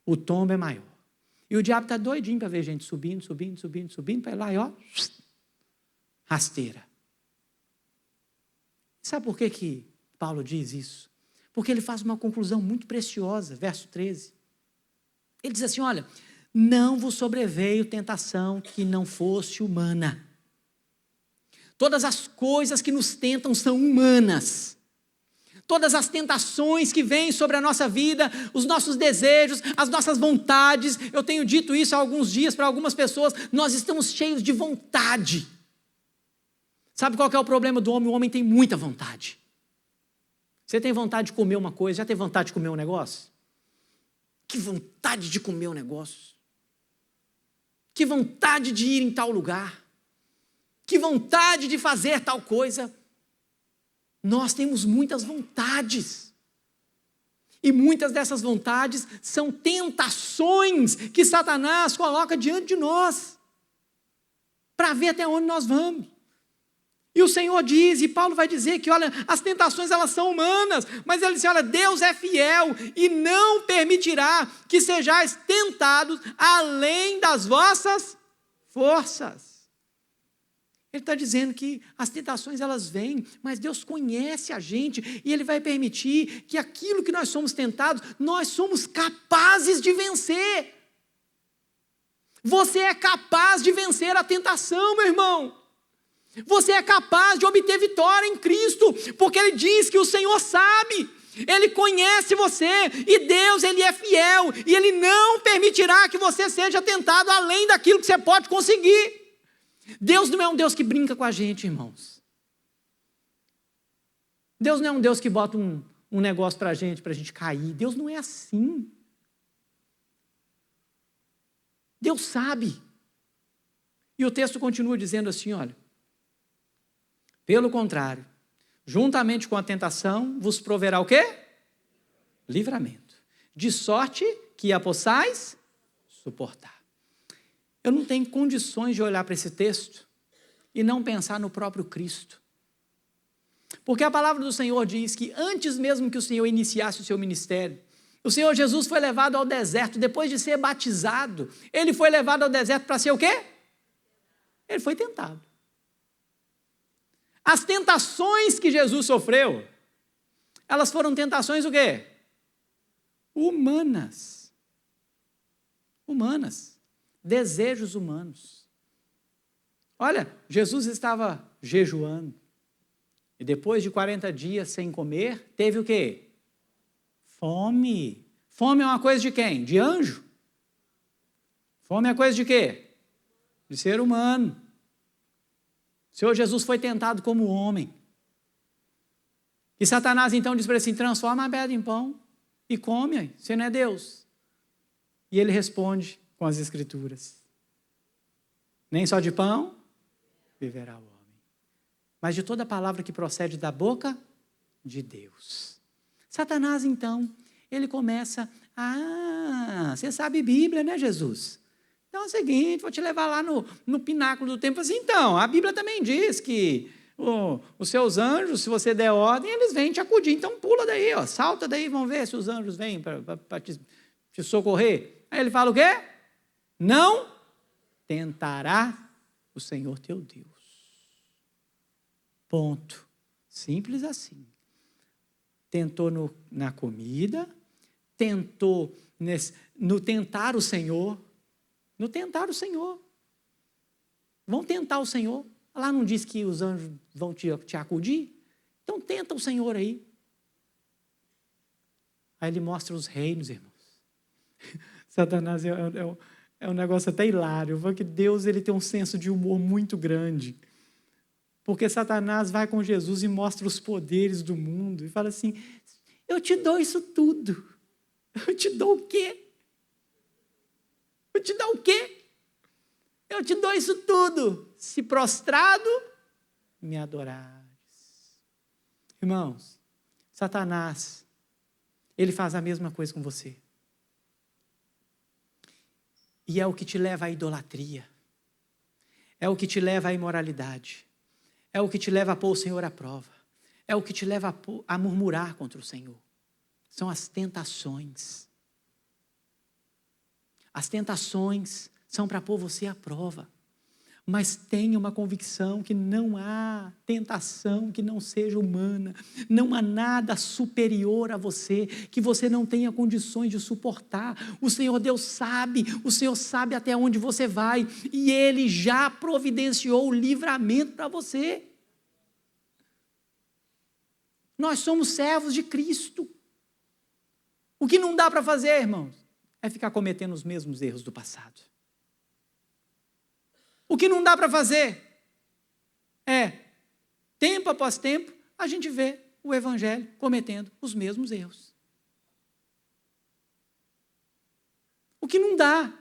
O tombo é maior. E o diabo está doidinho para ver gente subindo, para ir lá e ó, rasteira. Sabe por que Paulo diz isso? Porque ele faz uma conclusão muito preciosa, verso 13. Ele diz assim, olha, não vos sobreveio tentação que não fosse humana. Todas as coisas que nos tentam são humanas. Todas as tentações que vêm sobre a nossa vida, os nossos desejos, as nossas vontades, eu tenho dito isso há alguns dias para algumas pessoas, nós estamos cheios de vontade. Sabe qual que é o problema do homem? O homem tem muita vontade. Você tem vontade de comer uma coisa, já tem vontade de comer um negócio? Que vontade de comer um negócio. Que vontade de ir em tal lugar. Que vontade de fazer tal coisa. Nós temos muitas vontades. E muitas dessas vontades são tentações que Satanás coloca diante de nós. Para ver até onde nós vamos. E o Senhor diz, e Paulo vai dizer que, olha, as tentações elas são humanas, mas ele diz, olha, Deus é fiel e não permitirá que sejais tentados além das vossas forças. Ele está dizendo que as tentações elas vêm, mas Deus conhece a gente e Ele vai permitir que aquilo que nós somos tentados, nós somos capazes de vencer. Você é capaz de vencer a tentação, meu irmão. Você é capaz de obter vitória em Cristo, porque Ele diz que o Senhor sabe, Ele conhece você, e Deus, Ele é fiel, e Ele não permitirá que você seja tentado além daquilo que você pode conseguir. Deus não é um Deus que brinca com a gente, irmãos. Deus não é um Deus que bota um negócio para a gente cair. Deus não é assim. Deus sabe. E o texto continua dizendo assim, olha, pelo contrário, juntamente com a tentação, vos proverá o quê? Livramento. De sorte que a possais suportar. Eu não tenho condições de olhar para esse texto e não pensar no próprio Cristo. Porque a palavra do Senhor diz que antes mesmo que o Senhor iniciasse o seu ministério, o Senhor Jesus foi levado ao deserto, depois de ser batizado, Ele foi levado ao deserto para ser o quê? Ele foi tentado. As tentações que Jesus sofreu, elas foram tentações o quê? Humanas. Humanas. Desejos humanos. Olha, Jesus estava jejuando. E depois de 40 dias sem comer, teve o quê? Fome. Fome é uma coisa de quem? De anjo? Fome é coisa de quê? De ser humano. O Senhor Jesus foi tentado como homem. E Satanás então diz para ele assim, transforma a pedra em pão e come, você não é Deus. E ele responde com as Escrituras. Nem só de pão viverá o homem, mas de toda palavra que procede da boca de Deus. Satanás, então, ele começa, você sabe Bíblia, né, Jesus? Então é o seguinte, vou te levar lá no pináculo do templo. Assim, então, a Bíblia também diz que os seus anjos, se você der ordem, eles vêm te acudir. Então pula daí, salta daí, vamos ver se os anjos vêm para te socorrer. Aí ele fala o quê? Não tentará o Senhor teu Deus. Ponto. Simples assim. Tentou na comida, tentou no tentar o Senhor. No tentar o Senhor. Vão tentar o Senhor. Lá não diz que os anjos vão te acudir? Então tenta o Senhor aí. Aí ele mostra os reinos, irmãos. Satanás é um negócio até hilário, porque Deus ele tem um senso de humor muito grande. Porque Satanás vai com Jesus e mostra os poderes do mundo e fala assim, eu te dou isso tudo. Eu te dou o quê? Eu te dou o quê? Eu te dou isso tudo, se prostrado me adorares. Irmãos, Satanás, ele faz a mesma coisa com você. E é o que te leva à idolatria. É o que te leva à imoralidade. É o que te leva a pôr o Senhor à prova. É o que te leva a murmurar contra o Senhor. São as tentações. As tentações são para pôr você à prova. Mas tenha uma convicção que não há tentação que não seja humana. Não há nada superior a você, que você não tenha condições de suportar. O Senhor Deus sabe, o Senhor sabe até onde você vai. E Ele já providenciou o livramento para você. Nós somos servos de Cristo. O que não dá para fazer, irmãos, é ficar cometendo os mesmos erros do passado. O que não dá para fazer é, tempo após tempo, a gente vê o Evangelho cometendo os mesmos erros. O que não dá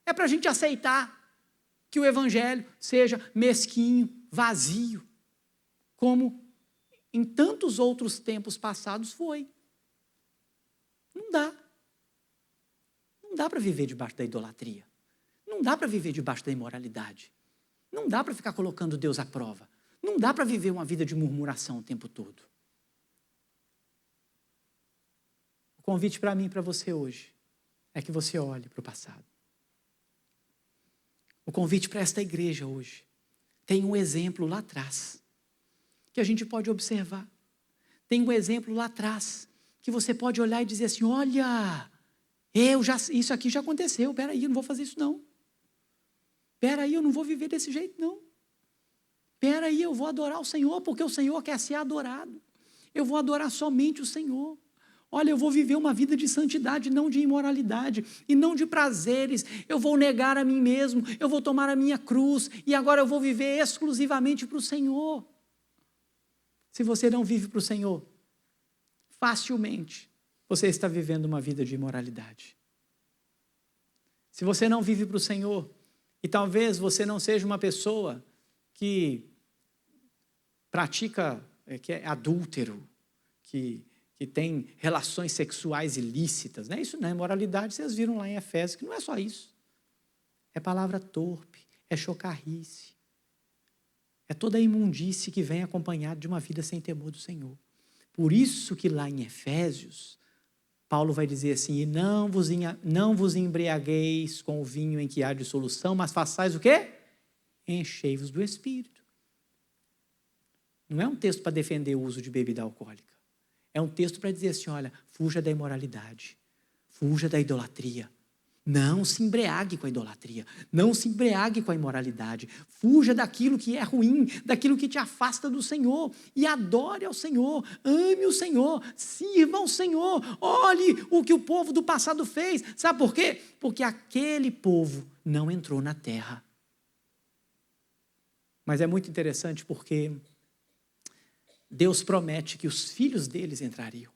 é para a gente aceitar que o Evangelho seja mesquinho, vazio, como em tantos outros tempos passados foi. Não dá. Não dá para viver debaixo da idolatria. Não dá para viver debaixo da imoralidade. Não dá para ficar colocando Deus à prova. Não dá para viver uma vida de murmuração o tempo todo. O convite para mim e para você hoje é que você olhe para o passado. O convite para esta igreja hoje tem um exemplo lá atrás que a gente pode observar. Tem um exemplo lá atrás que você pode olhar e dizer assim, olha, isso aqui já aconteceu, peraí, eu não vou fazer isso não. Peraí, eu não vou viver desse jeito não. Peraí, eu vou adorar o Senhor, porque o Senhor quer ser adorado. Eu vou adorar somente o Senhor. Olha, eu vou viver uma vida de santidade, não de imoralidade, e não de prazeres. Eu vou negar a mim mesmo, eu vou tomar a minha cruz, e agora eu vou viver exclusivamente para o Senhor. Se você não vive para o Senhor, facilmente você está vivendo uma vida de imoralidade. Se você não vive para o Senhor, e talvez você não seja uma pessoa que pratica, que é adúltero, que tem relações sexuais ilícitas, né? Isso não é imoralidade, vocês viram lá em Efésios, que não é só isso. É palavra torpe, é chocarrice, é toda a imundície que vem acompanhada de uma vida sem temor do Senhor. Por isso que lá em Efésios, Paulo vai dizer assim, e não vos embriagueis com o vinho em que há dissolução, mas façais o quê? Enchei-vos do Espírito. Não é um texto para defender o uso de bebida alcoólica. É um texto para dizer assim, olha, fuja da imoralidade, fuja da idolatria. Não se embriague com a idolatria, não se embriague com a imoralidade. Fuja daquilo que é ruim, daquilo que te afasta do Senhor. E adore ao Senhor, ame o Senhor, sirva ao Senhor. Olhe o que o povo do passado fez. Sabe por quê? Porque aquele povo não entrou na terra. Mas é muito interessante porque Deus promete que os filhos deles entrariam.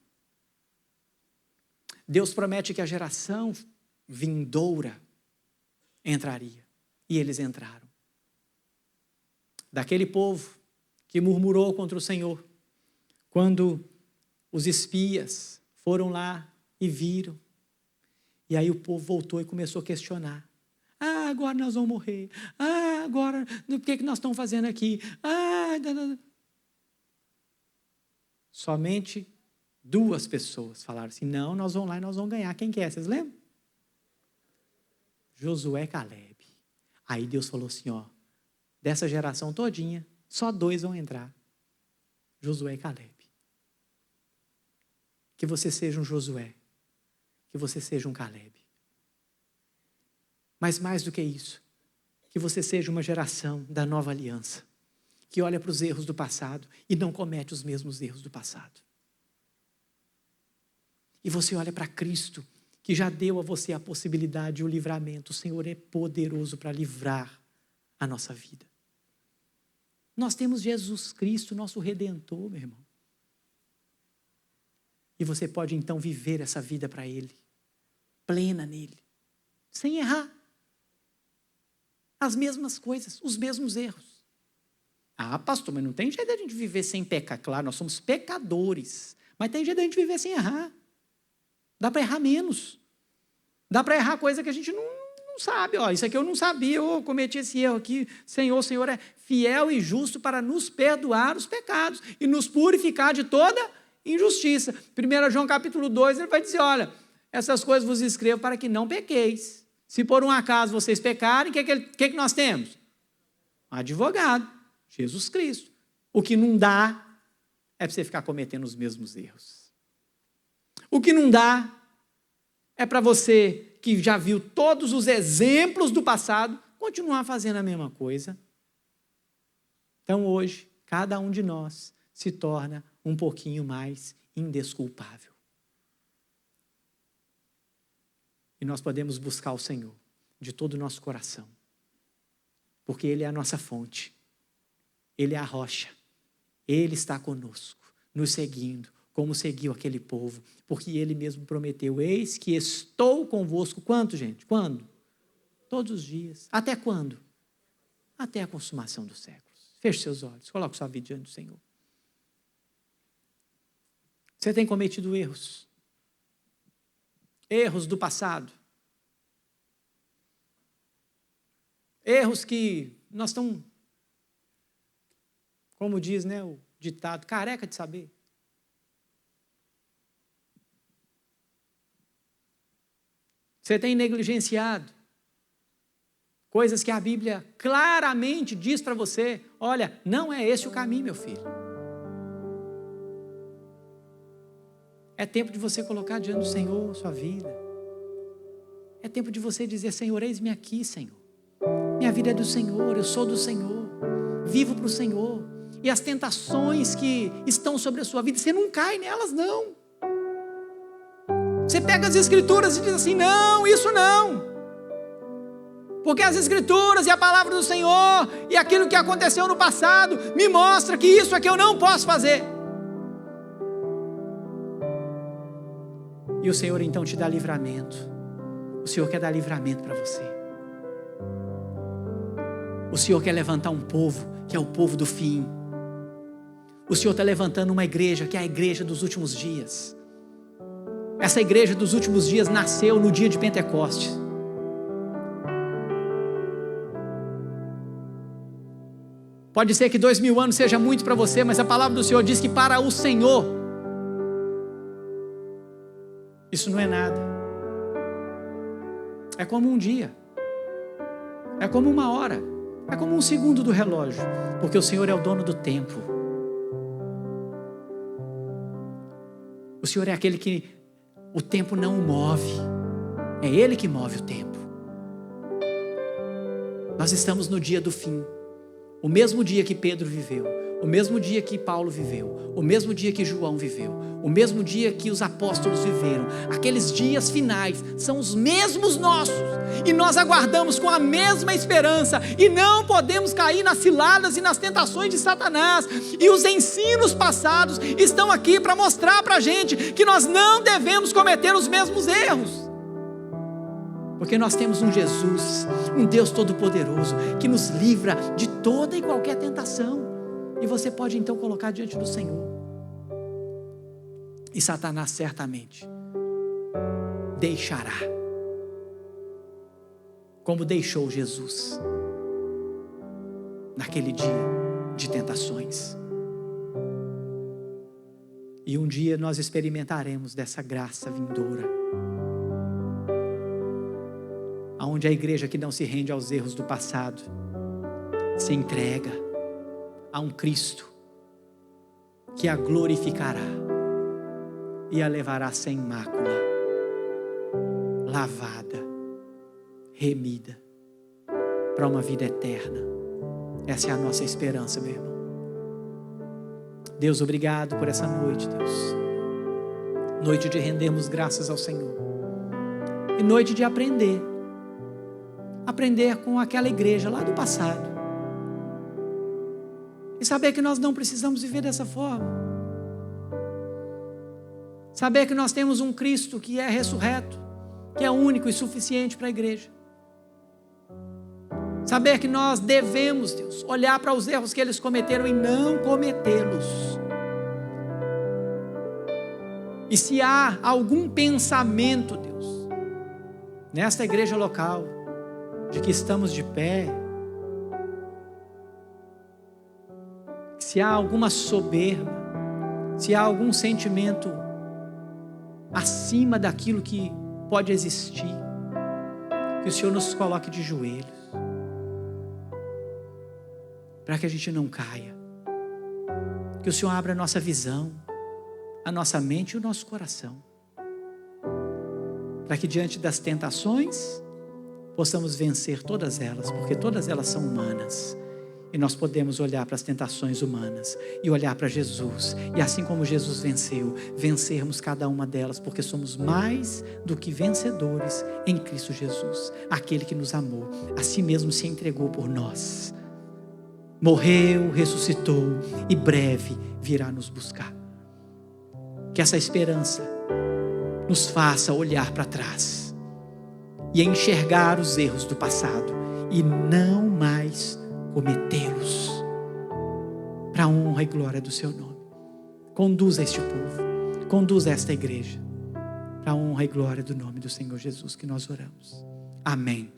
Deus promete que a geração vindoura entraria. E eles entraram. Daquele povo que murmurou contra o Senhor, quando os espias foram lá e viram, e aí o povo voltou e começou a questionar. Agora nós vamos morrer. Agora, o que nós estamos fazendo aqui? Somente 2 pessoas falaram assim, não, nós vamos lá e nós vamos ganhar. Quem que é? Vocês lembram? Josué e Caleb. Aí Deus falou assim, dessa geração todinha, só 2 vão entrar. Josué e Caleb. Que você seja um Josué. Que você seja um Caleb. Mas mais do que isso, que você seja uma geração da nova aliança, que olha para os erros do passado e não comete os mesmos erros do passado. E você olha para Cristo, que já deu a você a possibilidade e o livramento. O Senhor é poderoso para livrar a nossa vida. Nós temos Jesus Cristo, nosso Redentor, meu irmão. E você pode então viver essa vida para Ele, plena nele, sem errar. As mesmas coisas, os mesmos erros. Pastor, mas não tem jeito de a gente viver sem pecar. Claro, nós somos pecadores, mas tem jeito de a gente viver sem errar. Dá para errar menos. Dá para errar coisa que a gente não sabe. Isso aqui eu não sabia, eu cometi esse erro aqui. Senhor, o Senhor é fiel e justo para nos perdoar os pecados e nos purificar de toda injustiça. 1 João capítulo 2, ele vai dizer, olha, essas coisas vos escrevo para que não pequeis. Se por um acaso vocês pecarem, o que nós temos? Um advogado, Jesus Cristo. O que não dá é para você ficar cometendo os mesmos erros. O que não dá é para você, que já viu todos os exemplos do passado, continuar fazendo a mesma coisa. Então hoje, cada um de nós se torna um pouquinho mais indesculpável. E nós podemos buscar o Senhor de todo o nosso coração. Porque Ele é a nossa fonte. Ele é a rocha. Ele está conosco, nos seguindo, como seguiu aquele povo. Porque Ele mesmo prometeu, eis que estou convosco. Quanto, gente? Quando? Todos os dias. Até quando? Até a consumação dos séculos. Feche seus olhos, coloque sua vida diante do Senhor. Você tem cometido erros. Erros do passado. Erros que nós estamos, como diz, o ditado, careca de saber. Você tem negligenciado coisas que a Bíblia claramente diz para você, olha, não é esse o caminho, meu filho. É tempo de você colocar diante do Senhor sua vida. É tempo de você dizer, Senhor, eis-me aqui, Senhor. Minha vida é do Senhor, eu sou do Senhor. Vivo para o Senhor. E as tentações que estão sobre a sua vida, você não cai nelas, não. Você pega as Escrituras e diz assim, não, isso não. Porque as Escrituras e a palavra do Senhor e aquilo que aconteceu no passado me mostra que isso é que eu não posso fazer. E o Senhor então te dá livramento. O Senhor quer dar livramento para você. O Senhor quer levantar um povo, que é o povo do fim. O Senhor está levantando uma igreja, que é a igreja dos últimos dias. Essa igreja dos últimos dias nasceu no dia de Pentecostes. Pode ser que 2000 anos seja muito para você, mas a palavra do Senhor diz que para o Senhor, isso não é nada. É como um dia. É como uma hora. É como um segundo do relógio. Porque o Senhor é o dono do tempo. O Senhor é aquele que o tempo não o move. É Ele que move o tempo. Nós estamos no dia do fim. O mesmo dia que Pedro viveu, o mesmo dia que Paulo viveu, o mesmo dia que João viveu, o mesmo dia que os apóstolos viveram. Aqueles dias finais são os mesmos nossos, e nós aguardamos com a mesma esperança, e não podemos cair nas ciladas e nas tentações de Satanás. E os ensinos passados estão aqui para mostrar para a gente que nós não devemos cometer os mesmos erros. Porque nós temos um Jesus, um Deus Todo-Poderoso, que nos livra de toda e qualquer tentação. E você pode então colocar diante do Senhor. E Satanás certamente deixará, como deixou Jesus naquele dia de tentações. E um dia nós experimentaremos dessa graça vindoura, onde a igreja que não se rende aos erros do passado se entrega a um Cristo que a glorificará e a levará sem mácula, lavada, remida, para uma vida eterna. Essa é a nossa esperança, meu irmão. Deus, obrigado por essa noite, Deus. Noite de rendermos graças ao Senhor. E noite de aprender com aquela igreja lá do passado. E saber que nós não precisamos viver dessa forma. Saber que nós temos um Cristo que é ressurreto, que é único e suficiente para a igreja. Saber que nós devemos, Deus, olhar para os erros que eles cometeram e não cometê-los. E se há algum pensamento, Deus, nesta igreja local, de que estamos de pé, se há alguma soberba, se há algum sentimento acima daquilo que pode existir, que o Senhor nos coloque de joelhos, para que a gente não caia, que o Senhor abra a nossa visão, a nossa mente e o nosso coração, para que diante das tentações possamos vencer todas elas, porque todas elas são humanas. E nós podemos olhar para as tentações humanas e olhar para Jesus. E assim como Jesus venceu, vencermos cada uma delas, porque somos mais do que vencedores em Cristo Jesus. Aquele que nos amou, a si mesmo se entregou por nós. Morreu, ressuscitou e breve virá nos buscar. Que essa esperança nos faça olhar para trás e enxergar os erros do passado e não mais cometê-los, para a honra e glória do seu nome. Conduza este povo, conduza esta igreja, para a honra e glória do nome do Senhor Jesus que nós oramos. Amém.